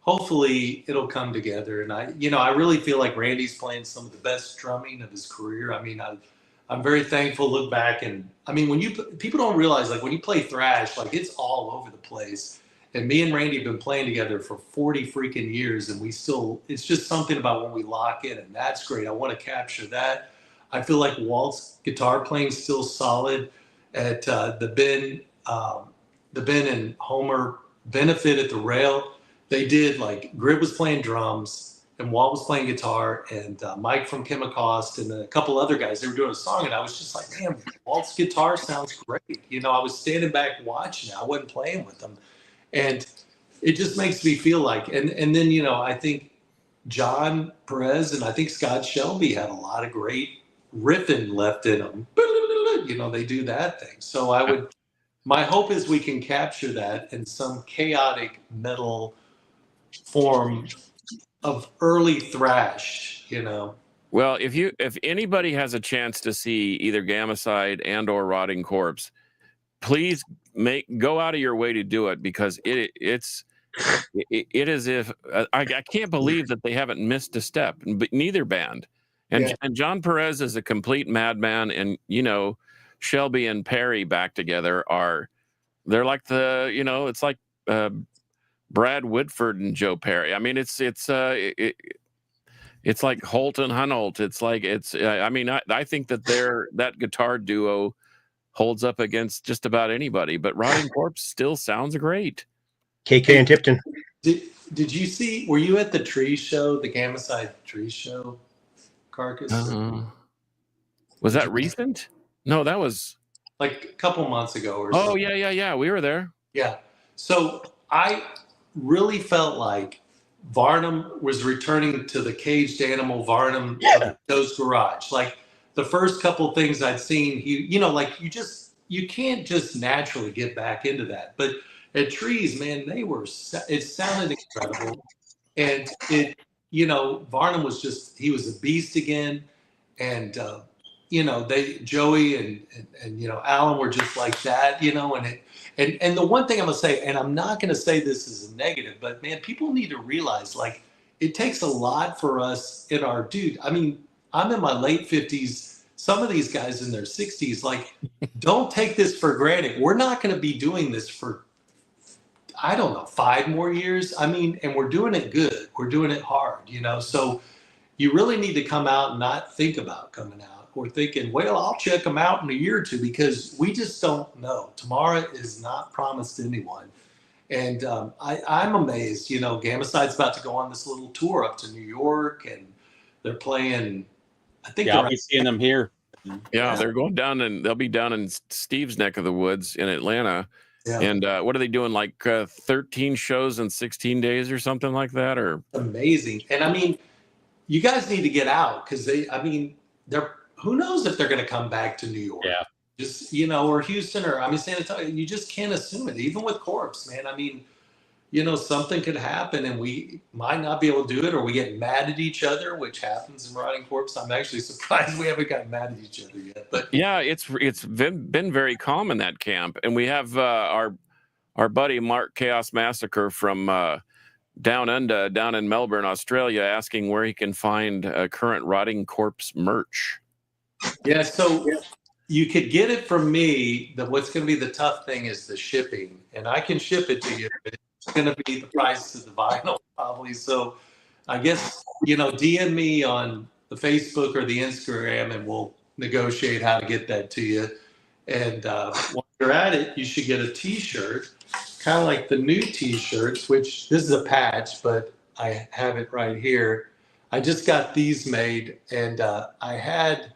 S3: hopefully it'll come together. And I really feel like Randy's playing some of the best drumming of his career. I mean, I'm very thankful. Look back, and I mean, people don't realize, like when you play thrash, like it's all over the place. And me and Randy have been playing together for 40 freaking years, and it's just something about when we lock in, and that's great. I want to capture that. I feel like Walt's guitar playing is still solid. at the Ben and Homer benefit at the Rail. They did like Grid was playing drums and Walt was playing guitar and Mike from Chemicost and a couple other guys. They were doing a song and I was just like, man, Walt's guitar sounds great. You know, I was standing back watching it. I wasn't playing with them, and it just makes me feel like. And then you know, I think John Perez and I think Scott Shelby had a lot of great riffing left in them. You know, they do that thing. So I would. My hope is we can capture that in some chaotic metal form of early thrash, you know.
S2: Well, if anybody has a chance to see either Gamicide and or Rotting Corpse, please go out of your way to do it, because it is if I can't believe that they haven't missed a step, but neither band. And John Perez is a complete madman, and you know, Shelby and Perry back together they're like it's like Brad Whitford and Joe Perry. I mean, it's like Holt and Hunolt. I think that that guitar duo holds up against just about anybody, but Rotting Corpse still sounds great.
S1: KK and Tipton.
S3: Did you see, were you at the tree show, the Gamicide tree show, Carcass?
S2: Was that recent? No, that was
S3: like a couple months ago or
S2: something.
S3: Oh,
S2: yeah. We were there.
S3: Yeah. So I really felt like Varnum was returning to the caged animal Varnum of Joe's Garage. Like the first couple things I'd seen, you can't just naturally get back into that. But at Trees, man, it sounded incredible. And Varnum was he was a beast again. And, Joey and Alan were just like that, and the one thing I'm gonna say, and I'm not gonna say this is a negative, but man, people need to realize like it takes a lot for us in our I mean, I'm in my late 50s. Some of these guys in their 60s, like, don't take this for granted. We're not gonna be doing this for, I don't know, 5 more years. I mean, and we're doing it good. We're doing it hard, so you really need to come out and not think about coming out. Or thinking, well, I'll check them out in a year or two, because we just don't know. Tomorrow is not promised to anyone. And I'm amazed, Gamicide's about to go on this little tour up to New York, and they're playing, I think
S4: I'll be seeing them here.
S2: Yeah, they're going down, and they'll be down in Steve's neck of the woods in Atlanta.
S3: Yeah.
S2: And what are they doing, like 13 shows in 16 days or something like that? Or
S3: amazing. And I mean, you guys need to get out, because they're who knows if they're going to come back to New York?
S4: Yeah.
S3: Just, or Houston, or San Antonio. You just can't assume it. Even with Corpse, man. I mean, something could happen and we might not be able to do it, or we get mad at each other, which happens in Rotting Corpse. I'm actually surprised we haven't gotten mad at each other yet. But
S2: yeah, it's been very calm in that camp. And we have our buddy Mark Chaos Massacre from down in Melbourne, Australia, asking where he can find current Rotting Corpse merch.
S3: Yeah, so you could get it from me. What's going to be the tough thing is the shipping, and I can ship it to you, but it's going to be the price of the vinyl probably. So I guess, DM me on the Facebook or the Instagram, and we'll negotiate how to get that to you. And while you're at it, you should get a T-shirt, kind of like the new T-shirts, which this is a patch, but I have it right here. I just got these made, and I had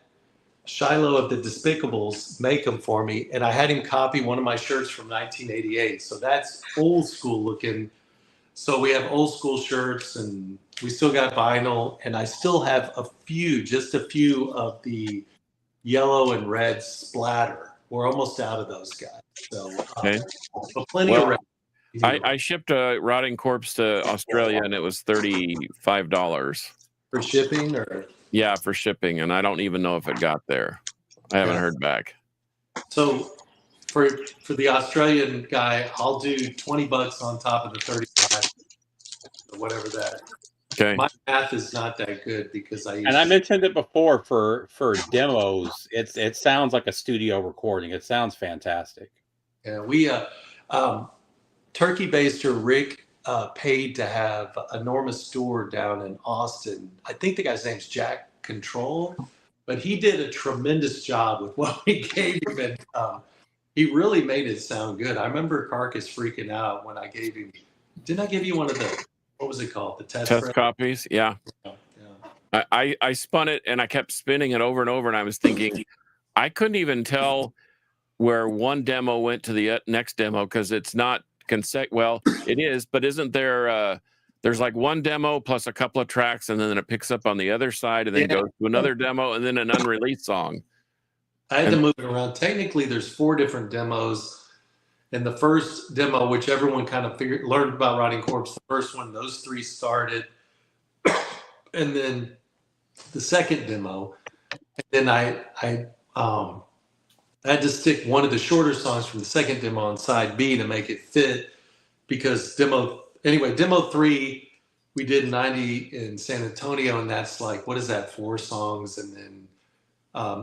S3: Shiloh of the Despicables make them for me, and I had him copy one of my shirts from 1988. So that's old school looking. So we have old school shirts, and we still got vinyl, and I still have just a few of the yellow and red splatter. We're almost out of those guys. So, so plenty of red.
S2: I shipped a Rotting Corpse to Australia, and it was $35
S3: for shipping, or.
S2: Yeah, for shipping, and I don't even know if it got there. I haven't heard back.
S3: So for the Australian guy, I'll do $20 on top of the 35, or whatever that.
S2: Okay.
S3: My math is not that good because I
S4: mentioned it before for demos. It sounds like a studio recording. It sounds fantastic.
S3: Yeah, we Turkey Baster Rick paid to have enormous store down in Austin. I think the guy's name's Jack Control, but he did a tremendous job with what we gave him. And he really made it sound good. I remember Carcass freaking out when I gave him. Didn't I give you one of the, what was it called? The test
S2: Test copies. Yeah. I spun it and I kept spinning it over and over, and I was thinking I couldn't even tell where one demo went to the next demo because it's not well, it is, but isn't there there's like one demo plus a couple of tracks, and then it picks up on the other side and then goes to another demo and then an unreleased song.
S3: I had to move it around. Technically, there's 4 different demos. And the first demo, which everyone kind of learned about Rotting Corpse, the first one, those 3 started. And then the second demo, and then I had to stick one of the shorter songs from the second demo on side B to make it fit, because demo 3 we did 90 in San Antonio, and that's like, what is that, 4 songs, and then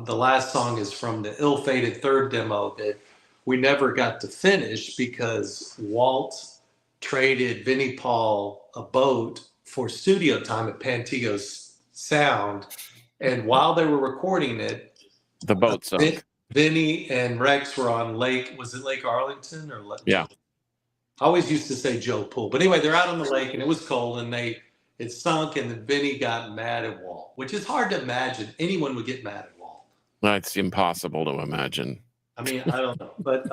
S3: the last song is from the ill-fated third demo that we never got to finish because Walt traded Vinnie Paul a boat for studio time at Pantigos Sound, and while they were recording it,
S2: the boat sunk.
S3: Vinny and Rex were on Lake, was it Lake Arlington or
S2: yeah?
S3: I always used to say Joe Pool, but anyway, they're out on the lake and it was cold, and it sunk, and then Vinny got mad at Walt, which is hard to imagine anyone would get mad at Walt.
S2: That's impossible to imagine.
S3: I mean, I don't know, but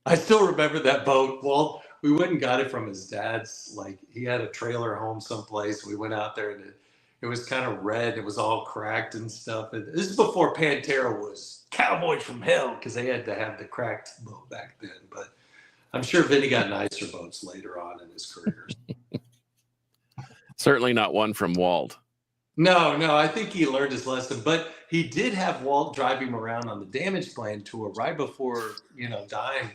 S3: I still remember that boat. Walt, we went and got it from his dad's, like he had a trailer home someplace. We went out there and it was kind of red. It was all cracked and stuff. And this is before Pantera was Cowboys from Hell, because they had to have the cracked boat back then. But I'm sure Vinny got nicer boats later on in his career.
S2: Certainly not one from Walt.
S3: No, I think he learned his lesson. But he did have Walt drive him around on the Damageplan tour right before, Dime,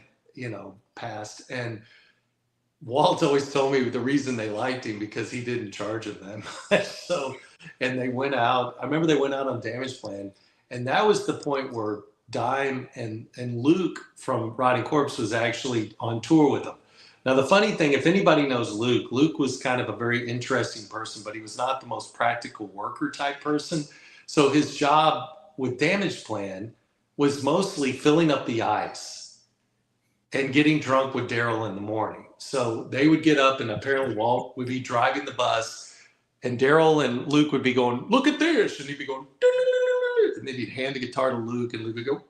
S3: passed. And Walt always told me the reason they liked him because he didn't charge them. So, and they went out. I remember they went out on Damageplan, and that was the point where Dime and Luke from Rotting Corpse was actually on tour with them. Now, the funny thing, if anybody knows Luke was kind of a very interesting person, but he was not the most practical worker type person. So his job with Damageplan was mostly filling up the ice and getting drunk with Daryl in the morning. So they would get up, and apparently Walt would be driving the bus, and Daryl and Luke would be going, "Look at this," and he'd be going, and then he'd hand the guitar to Luke, and Luke would go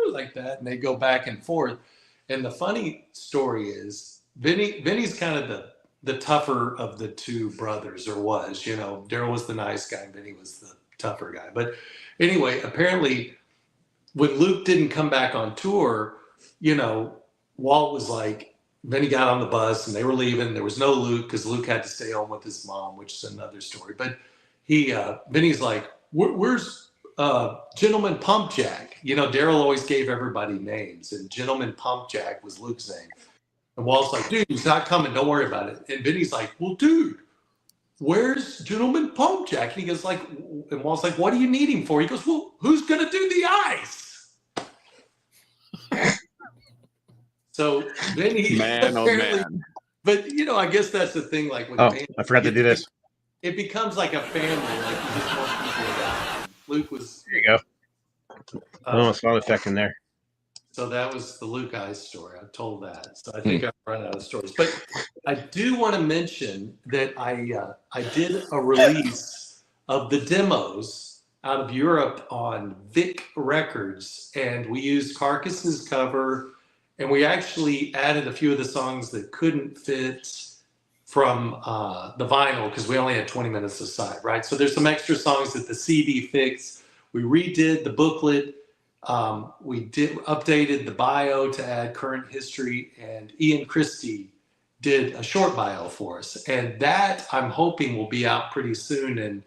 S3: like that, and they'd go back and forth. And the funny story is, Vinny's kind of the tougher of the two brothers, or was. Daryl was the nice guy, and Vinny was the tougher guy. But anyway, apparently, when Luke didn't come back on tour, Walt was like, Vinny got on the bus and they were leaving. There was no Luke because Luke had to stay home with his mom, which is another story. But Vinny's like, where's Gentleman Pump Jack? Daryl always gave everybody names, and Gentleman Pump Jack was Luke's name. And Walt's like, dude, he's not coming. Don't worry about it. And Vinny's like, well, dude, where's Gentleman Pump Jack? And he goes like, and Walt's like, what do you need him for? He goes, well, who's going to do the ice? So Vinny,
S2: man, oh man.
S3: But I guess that's the thing. Like, with
S1: I forgot to do this.
S3: It becomes like a family. Like, you just want people around. Luke was.
S1: There you go. Sound effect in there.
S3: So that was the Luke Ice story. I told that. So I think I've run out of stories. But I do want to mention that I did a release of the demos out of Europe on Vic Records, and we used Carcass's cover. And we actually added a few of the songs that couldn't fit from the vinyl because we only had 20 minutes aside, right? So there's some extra songs that the CD fixed. We redid the booklet. We updated the bio to add current history, and Ian Christie did a short bio for us. And that, I'm hoping, will be out pretty soon. And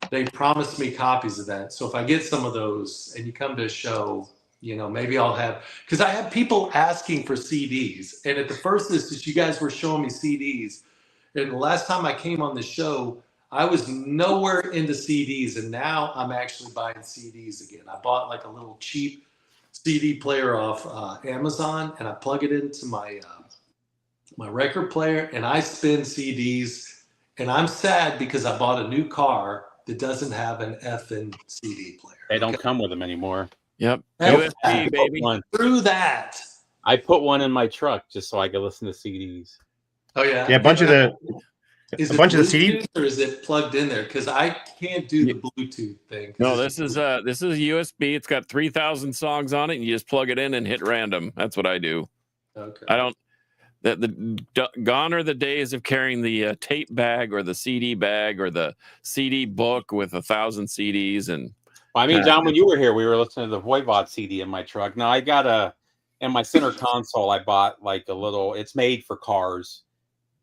S3: they promised me copies of that. So if I get some of those and you come to a show, maybe I'll have, because I have people asking for CDs. And at the first instance, you guys were showing me CDs. And the last time I came on the show, I was nowhere into CDs. And now I'm actually buying CDs again. I bought like a little cheap CD player off Amazon, and I plug it into my record player, and I spin CDs. And I'm sad because I bought a new car that doesn't have an effing CD player.
S4: They don't come with them anymore.
S2: Yep.
S3: That's-
S2: USB, baby.
S3: Through that.
S4: I put one in my truck just so I could listen to CDs.
S3: Oh yeah.
S1: Yeah, a bunch of the
S3: Is
S1: a
S3: it
S1: bunch of the CD.
S3: Bluetooth or is it plugged in there? Because I can't do the Bluetooth thing. 'cause
S2: No,
S3: it's-
S2: this is USB. It's got 3,000 songs on it, and you just plug it in and hit random. That's what I do.
S3: Okay.
S2: I don't. Gone are the days of carrying the tape bag or the CD bag or the CD book with 1,000 CDs. And
S4: Well, I mean, John, when you were here, we were listening to the Voivod CD in my truck. Now I got in my center console, I bought like a little, it's made for cars,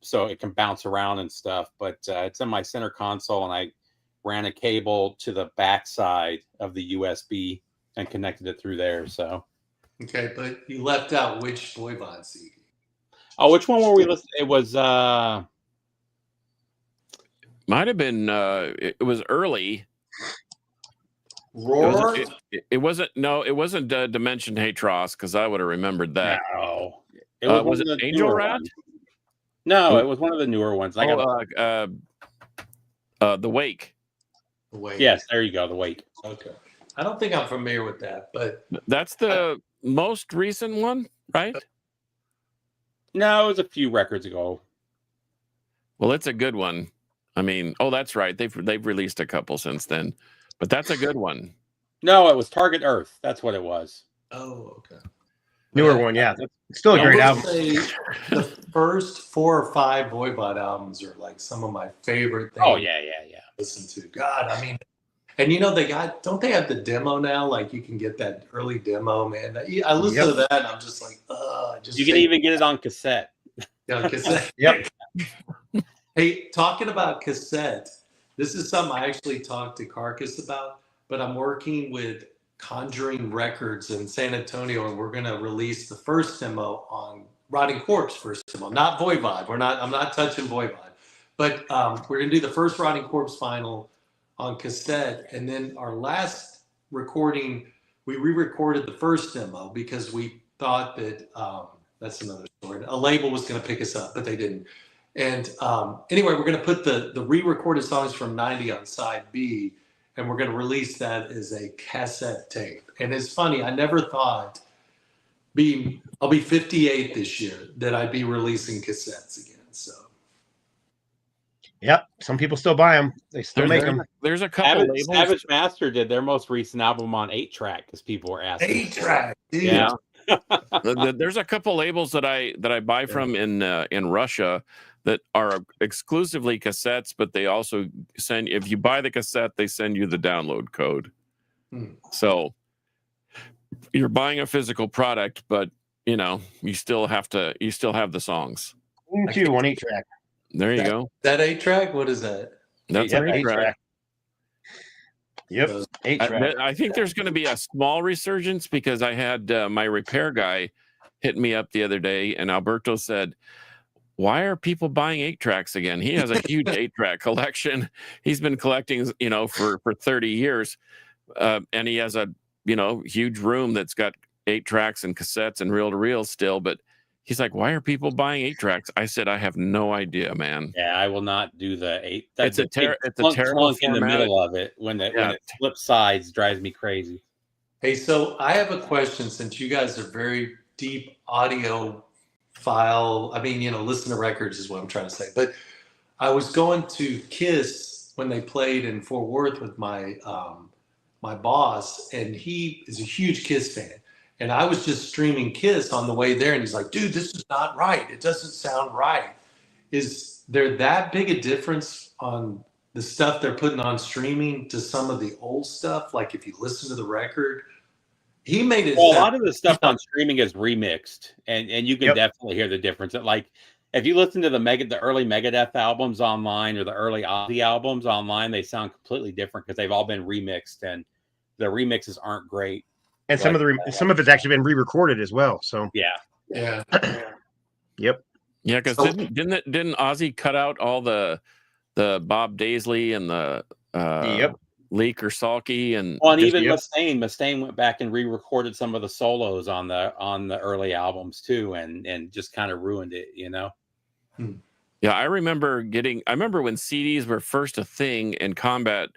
S4: so it can bounce around and stuff, but it's in my center console, and I ran a cable to the backside of the USB and connected it through there. So,
S3: Okay, but you left out which Voivod CD.
S4: oh, which one were we listening? It was
S2: might have been. It was early.
S3: Roar.
S2: It wasn't. No, it wasn't Dimension Hatros, because I would have remembered that.
S4: no, it
S2: Was
S4: one
S2: it
S4: of the
S2: Angel
S4: newer
S2: Rat?
S4: ones. No, it was one of the newer ones. I got
S2: The Wake.
S3: Wait.
S4: yes, there you go, the Wake.
S3: Okay. I don't think I'm familiar with that, but
S2: That's the most recent one, right?
S4: No, it was a few records ago.
S2: Well, it's a good one. I mean, oh, that's right. They've released a couple since then, but that's a good one.
S4: No, it was Target Earth. That's what it was.
S3: oh, okay.
S1: Newer one, yeah. It's still a
S3: I
S1: great
S3: will
S1: album.
S3: say the first 4 or 5 Voivod albums are like some of my favorite things.
S4: Oh yeah.
S3: to listen to. God, I mean, and don't they have the demo now? Like you can get that early demo, man. I listen to that and I'm just like,
S4: You can even get it on cassette.
S3: Yeah, cassette.
S1: Yep.
S3: Hey, talking about cassette, this is something I actually talked to Carcass about, but I'm working with Conjuring Records in San Antonio, and we're going to release the first demo on Rotting Corpse first demo, not Voivod. I'm not touching Voivod, but we're going to do the first Rotting Corpse final on cassette, and then our last recording, we re-recorded the first demo because we thought that that's another story. A label was going to pick us up, but they didn't. And anyway, we're going to put the re-recorded songs from 90 on side B, and we're going to release that as a cassette tape. And it's funny, I never thought I'll be 58 this year that I'd be releasing cassettes again. So
S1: Yep. Some people still buy them. They still make them.
S2: There's a couple labels.
S4: Savage Master did their most recent album on 8-track because people were asking.
S3: 8-track, dude.
S4: Yeah.
S2: There's a couple labels that I buy from in Russia that are exclusively cassettes, but they also send, if you buy the cassette, they send you the download code. So you're buying a physical product, but you still have the songs.
S1: Too, on 8-track.
S2: There you go.
S3: That 8-track? What is that?
S2: That's
S1: Yep,
S2: an 8-track.
S1: Yep. 8-track.
S2: I think there's going to be a small resurgence because I had my repair guy hit me up the other day, and Alberto said, "Why are people buying 8-tracks again?" He has a huge 8-track collection. He's been collecting, for 30 years, and he has a huge room that's got 8-tracks and cassettes and reel-to-reel still. But he's like, "Why are people buying 8-tracks?" I said, "I have no idea, man."
S4: Yeah, I will not do the 8.
S2: It's a terrible
S4: clunk in the
S2: format.
S4: middle of it when it flips sides drives me crazy.
S3: Hey, so I have a question since you guys are very deep audio file. I mean, listen to records is what I'm trying to say. But I was going to Kiss when they played in Fort Worth with my my boss, and he is a huge Kiss fan. And I was just streaming Kiss on the way there, and he's like, "Dude, this is not right. It doesn't sound right." Is there that big a difference on the stuff they're putting on streaming to some of the old stuff? Like if you listen to the record, he made it.
S4: Well, a lot of the stuff on streaming is remixed, and you can
S1: Yep.
S4: definitely hear the difference. Like if you listen to the early Megadeth albums online or the early Ozzy albums online, they sound completely different because they've all been remixed, and the remixes aren't great.
S1: And some of it's actually been re-recorded as well. So
S4: Yeah.
S1: Yep.
S2: Yeah, because
S3: So-
S2: didn't Ozzy cut out all the Bob Daisley and the
S1: Yep.
S2: Leak or Salky and
S4: Well, and
S2: just-
S4: even Mustaine went back and re-recorded some of the solos on the early albums too, and just kind of ruined it.
S2: Yeah, I remember when CDs were first a thing and Combat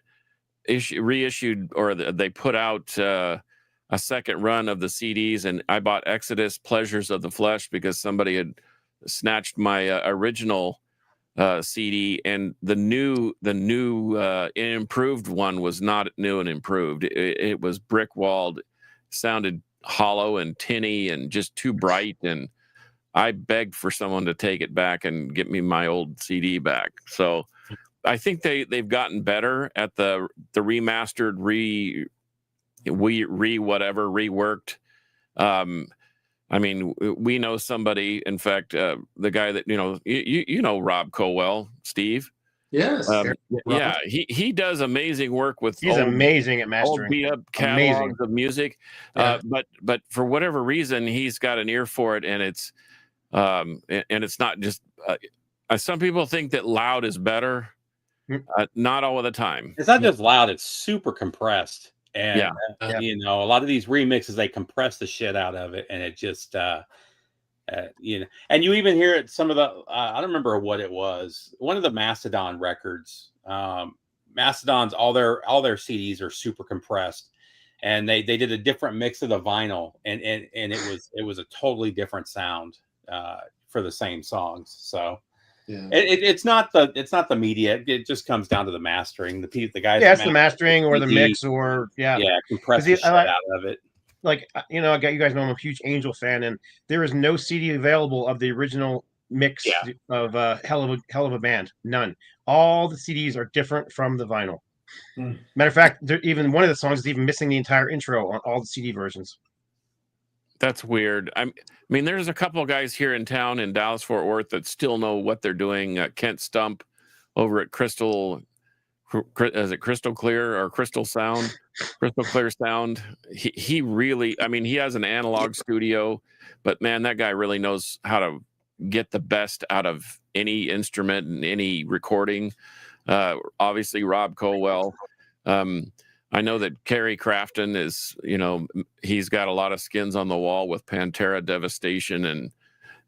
S2: reissued, or they put out a second run of the CDs, and I bought Exodus Pleasures of the Flesh because somebody had snatched my original CD, and the new improved one was not new and improved. It was brick walled, sounded hollow and tinny and just too bright, and I begged for someone to take it back and get me my old CD back. So I think they've gotten better at the remastered, reworked. I mean, we know somebody. In fact, the guy that you know Rob Colwell, Steve.
S3: Yes.
S2: Yeah, he does amazing work with.
S1: He's amazing at
S2: old
S1: mastering.
S2: beat up catalogs of music.
S3: Yeah.
S2: But for whatever reason, he's got an ear for it, and it's not just. Some people think that loud is better. Not all of the time.
S4: It's not just loud; it's super compressed. And
S3: Yeah.
S4: you know, a lot of these remixes, they compress the shit out of it, and it just you know, and you even hear it. Some of the I don't remember what it was. One of the Mastodon records. Mastodon's all their CDs are super compressed, and they did a different mix of the vinyl, and it was a totally different sound for the same songs. So.
S3: Yeah.
S4: It's not the media. It just comes down to the mastering. The guys.
S1: Yeah, it's the mastering or the mix or
S4: compress the shit out of it.
S1: Like you guys know I'm a huge Angel fan, and there is no CD available of the original mix of Hell of a Band. None. All the CDs are different from the vinyl. Matter of fact, even one of the songs is even missing the entire intro on all the CD versions.
S2: That's weird. I mean, there's a couple of guys here in town in Dallas Fort Worth that still know what they're doing. Kent Stump over at Crystal Clear or Crystal Clear Sound. He really, I mean, he has an analog studio, but man, that guy really knows how to get the best out of any instrument and any recording. Obviously, Rob Colwell. I know that Kerry Crafton is, he's got a lot of skins on the wall with Pantera, Devastation,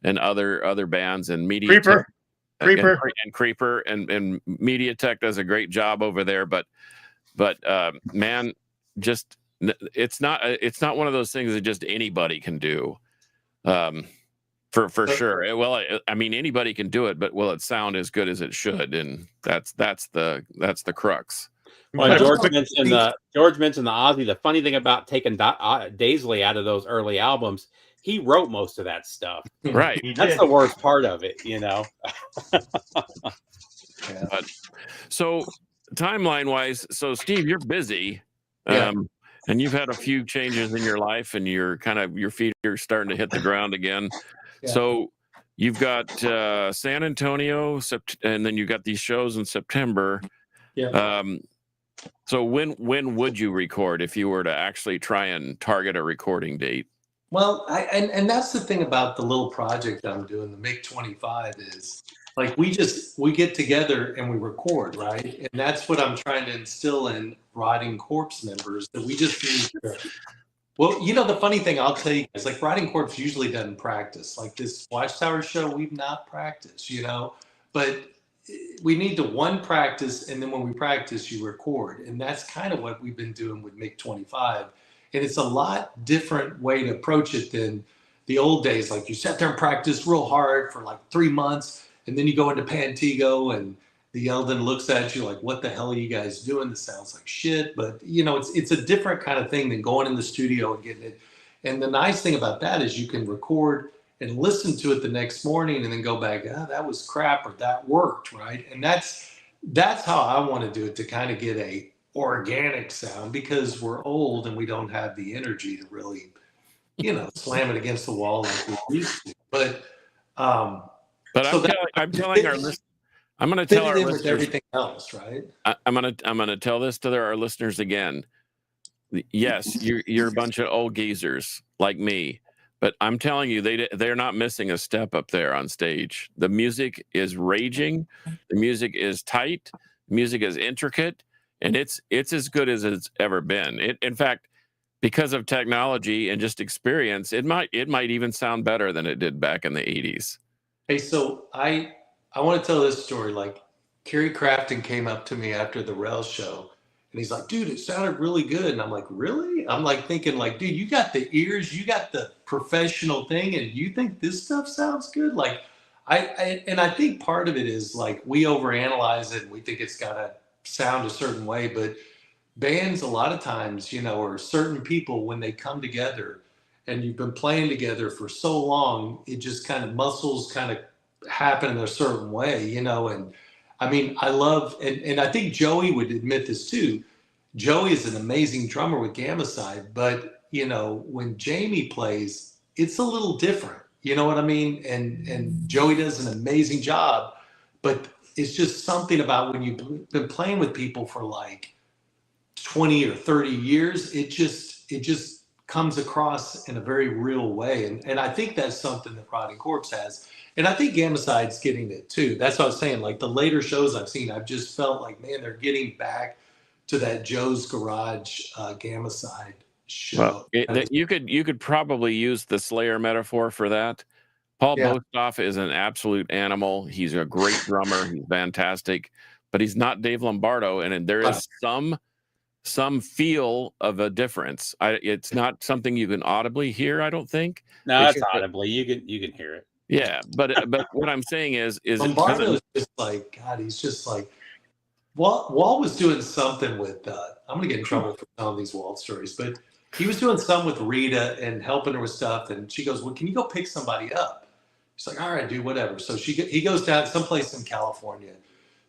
S2: and other bands, and Creeper and MediaTek does a great job over there. But man, just it's not one of those things that just anybody can do. For sure. Well, I mean, anybody can do it, but will it sound as good as it should? And that's the crux.
S4: Well, George mentioned the Ozzy. The funny thing about taking Daisley out of those early albums, he wrote most of that stuff.
S2: Right.
S4: That's the worst part of it,
S2: But, so timeline-wise, so Steve, you're busy, and you've had a few changes in your life, and your feet are starting to hit the ground again. Yeah. So you've got San Antonio, and then you got these shows in September.
S3: Yeah.
S2: So when would you record if you were to actually try and target a recording date?
S3: Well, and that's the thing about the little project I'm doing, the Make 25, is like we get together and we record, right? And that's what I'm trying to instill in Rotting Corpse members, that we just need to. Well, the funny thing I'll tell you is, like, Rotting Corpse usually doesn't practice. Like this Watchtower show, we've not practiced, but we need to practice, and then when we practice, you record. And that's kind of what we've been doing with Make 25. And it's a lot different way to approach it than the old days. Like, you sat there and practiced real hard for like 3 months, and then you go into Pantego and the Eldon looks at you like, what the hell are you guys doing? This sounds like shit. But it's a different kind of thing than going in the studio and getting it. And the nice thing about that is you can record and listen to it the next morning and then go back, that was crap, or that worked, right? And that's how I want to do it, to kind of get a organic sound, because we're old and we don't have the energy to really, slam it against the wall like we used to. But
S2: I'm telling our listeners, I'm going to tell our listeners
S3: everything else, right?
S2: I'm going to tell this to our listeners again. Yes, you're a bunch of old geezers like me. But I'm telling you, they're not missing a step up there on stage. The music is raging. The music is tight. The music is intricate. And it's as good as it's ever been. In fact, because of technology and just experience, it might even sound better than it did back in the 80s.
S3: Hey, so I want to tell this story. Like, Kerry Crafton came up to me after the Rail show, And he's like, dude, it sounded really good. And I'm like, really? I'm like thinking like, dude, you got the ears, you got the professional thing, and you think this stuff sounds good? Like, and I think part of it is like we overanalyze it and we think it's got to sound a certain way, but bands a lot of times, or certain people when they come together and you've been playing together for so long, it just kind of muscles kind of happen in a certain way, and I mean, I love, and I think Joey would admit this too. Joey is an amazing drummer with Gamma Side, but when Jamie plays, it's a little different. You know what I mean? And Joey does an amazing job, but it's just something about when you've been playing with people for like 20 or 30 years, it just comes across in a very real way. And I think that's something that Rotting Corpse has. And I think Gamma Side's getting it too. That's what I was saying. Like the later shows I've seen, I've just felt like, man, they're getting back to that Joe's Garage Gamma Side show.
S2: Well, you could probably use the Slayer metaphor for that. Paul Bostoff is an absolute animal. He's a great drummer. He's fantastic, but he's not Dave Lombardo. And there is some feel of a difference. It's not something you can audibly hear, I don't think.
S4: No, it's audibly. You can hear it.
S2: Yeah, but what I'm saying is
S3: Lombardo's just like, God, he's just like, Walt was doing something with, I'm going to get in trouble for telling these Walt stories, but he was doing something with Rita and helping her with stuff. And she goes, well, can you go pick somebody up? He's like, all right, dude, whatever. So he goes down someplace in California.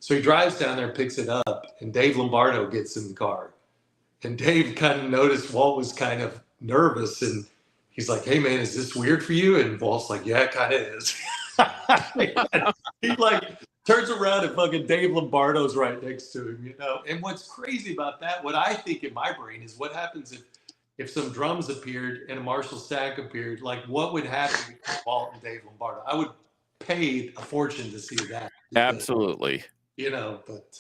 S3: So he drives down there and picks it up, and Dave Lombardo gets in the car. And Dave kind of noticed Walt was kind of nervous, and he's like, hey, man, is this weird for you? And Walt's like, yeah, it kind of is. He like turns around and fucking Dave Lombardo's right next to him, And what's crazy about that, what I think in my brain is what happens if some drums appeared and a Marshall Stack appeared, like what would happen between Walt and Dave Lombardo? I would pay a fortune to see that. Because,
S2: absolutely.
S3: But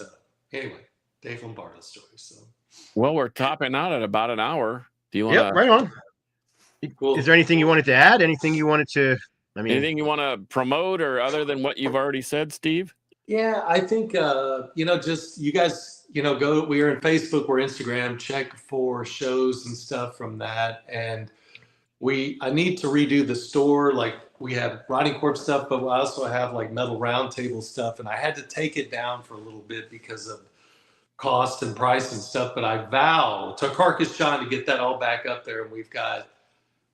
S3: anyway, Dave Lombardo's story. So.
S2: Well, we're topping out at about an hour. Do you want to?
S1: Yep, right on.
S3: Cool.
S1: Is there anything you wanted to add? Anything you wanted to? I mean,
S2: anything you want to promote or other than what you've already said, Steve?
S3: Yeah, I think just you guys, go. We are in Facebook, we're Instagram. Check for shows and stuff from that. And I need to redo the store. Like we have Rotting Corpse stuff, but I also have like Metal Roundtable stuff. And I had to take it down for a little bit because of cost and price and stuff. But I vow to Carcass John to get that all back up there. And we've got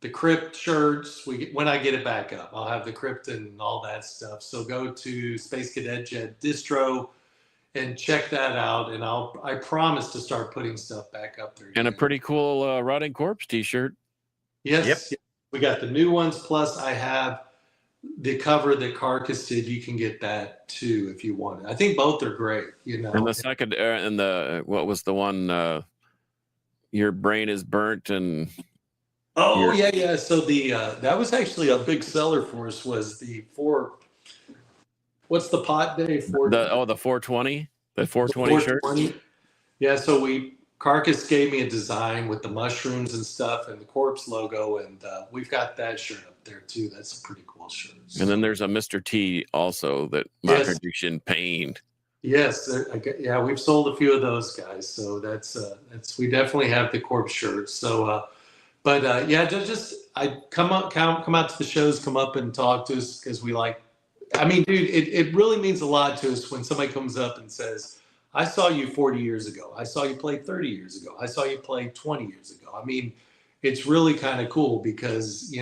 S3: the Crypt shirts. When I get it back up, I'll have the Crypt and all that stuff. So go to Space Cadet Jet Distro and check that out. And I promise to start putting stuff back up there.
S2: And a pretty cool Rotting Corpse t-shirt.
S3: Yes.
S1: Yep.
S3: Yes. We got the new ones. Plus I have the cover that Carcass did. You can get that too if you want it. I think both are great.
S2: And the second, and what was the one? Your brain is burnt and.
S3: Oh yeah. So the that was actually a big seller for us. Was the what's the pot day?
S2: The 420, the 420 shirt.
S3: Yeah. So Carcass gave me a design with the mushrooms and stuff and the Corpse logo, and we've got that shirt up there too. That's a pretty cool shirt. So.
S2: And then there's a Mr. T also that Matrixin painted.
S3: Yes, yeah, we've sold a few of those guys. So that's we definitely have the Corpse shirts. So. But just I come out to the shows, come up and talk to us because we like. I mean, dude, it really means a lot to us when somebody comes up and says, "I saw you 40 years ago. I saw you play 30 years ago. I saw you play 20 years ago." I mean, it's really kind of cool because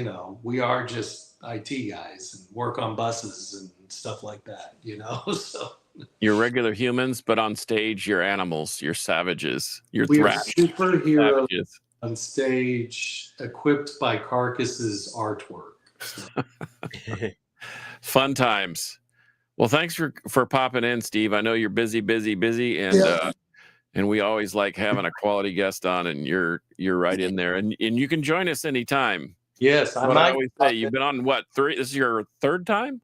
S3: we are just IT guys and work on buses and stuff like that. So
S2: you're regular humans, but on stage, you're animals. You're savages. You're
S3: we are
S2: thrashed
S3: superheroes.
S2: Savages.
S3: On stage, equipped by Carcass's artwork. So.
S2: Fun times. Well, thanks for popping in, Steve. I know you're busy, and we always like having a quality guest on, and you're right in there, and you can join us anytime.
S3: Yes,
S2: I always say you've been on what 3? This is your third time?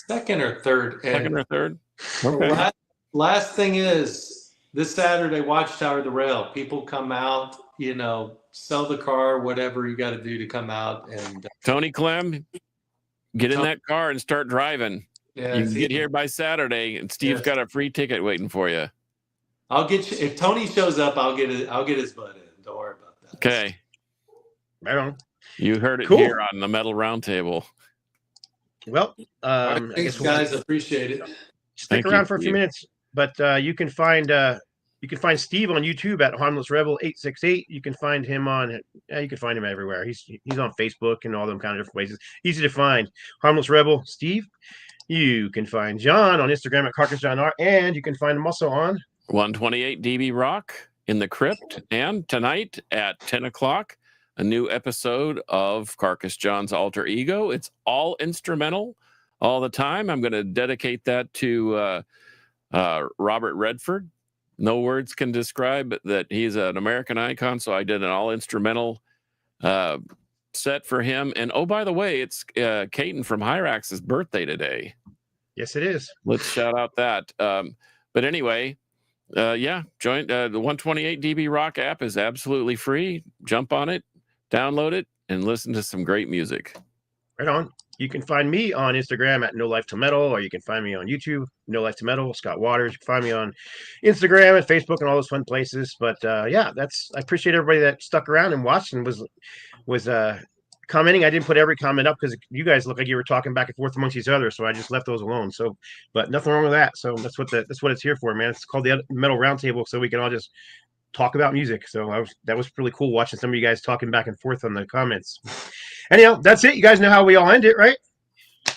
S3: Second or third.
S2: Second or third.
S3: Okay. Last thing is this Saturday, Watchtower the Rail. People come out. Sell the car, whatever you got to do to come out. And
S2: Tony Clem, get in that car and start driving.
S3: Yeah,
S2: you can get here by Saturday, and Steve's got a free ticket waiting for you.
S3: I'll get you if Tony shows up. I'll get his butt in. Don't worry about that.
S2: Okay.
S1: Right on.
S2: You heard it
S1: Cool.
S2: here on the Metal Roundtable.
S1: Well, I
S3: Thanks,
S1: guess we'll
S3: guys. Appreciate it.
S1: stick
S2: Thank you,
S1: around for a few
S2: Steve.
S1: minutes, but you can find Steve on YouTube at Harmless Rebel 868. You can find him on you can find him everywhere. He's on Facebook and all them kind of different places. Easy to find. Harmless Rebel Steve. You can find John on Instagram at Carcass John R, and you can find him also on
S2: 128 DB Rock in the Crypt, and tonight at 10 o'clock, a new episode of Carcass John's Alter Ego. It's all instrumental all the time. I'm going to dedicate that to Robert Redford. No words can describe that he's an American icon, so I did an all instrumental set for him. And oh, by the way, it's Caton from Hyrax's birthday today.
S1: Yes, it is.
S2: Let's shout out that. But anyway, join the 128 DB Rock app is absolutely free. Jump on it, download it, and listen to some great music.
S1: Right on. You can find me on Instagram at No Life to Metal, or you can find me on YouTube, No Life to Metal, Scott Waters. You can find me on Instagram and Facebook and all those fun places. But I appreciate everybody that stuck around and watched and was commenting. I didn't put every comment up because you guys look like you were talking back and forth amongst each other, so I just left those alone. So, but nothing wrong with that. So that's what it's here for, man. It's called the Metal Roundtable, so we can all just talk about music. So that was really cool watching some of you guys talking back and forth on the comments. Anyhow, that's it. You guys know how we all end it, right?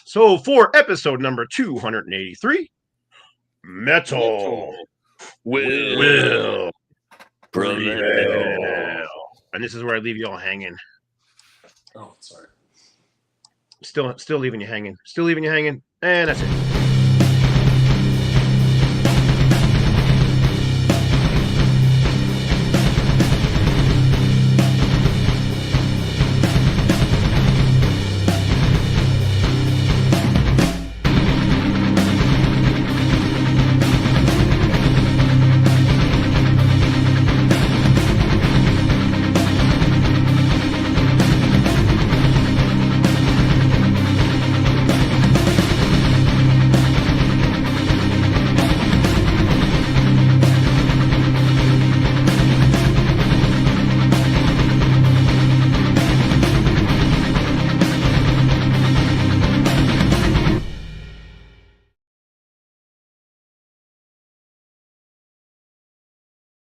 S1: So for episode number 283, Metal will prevail. And this is where I leave you all hanging.
S3: Oh, sorry.
S1: Still leaving you hanging. And that's it.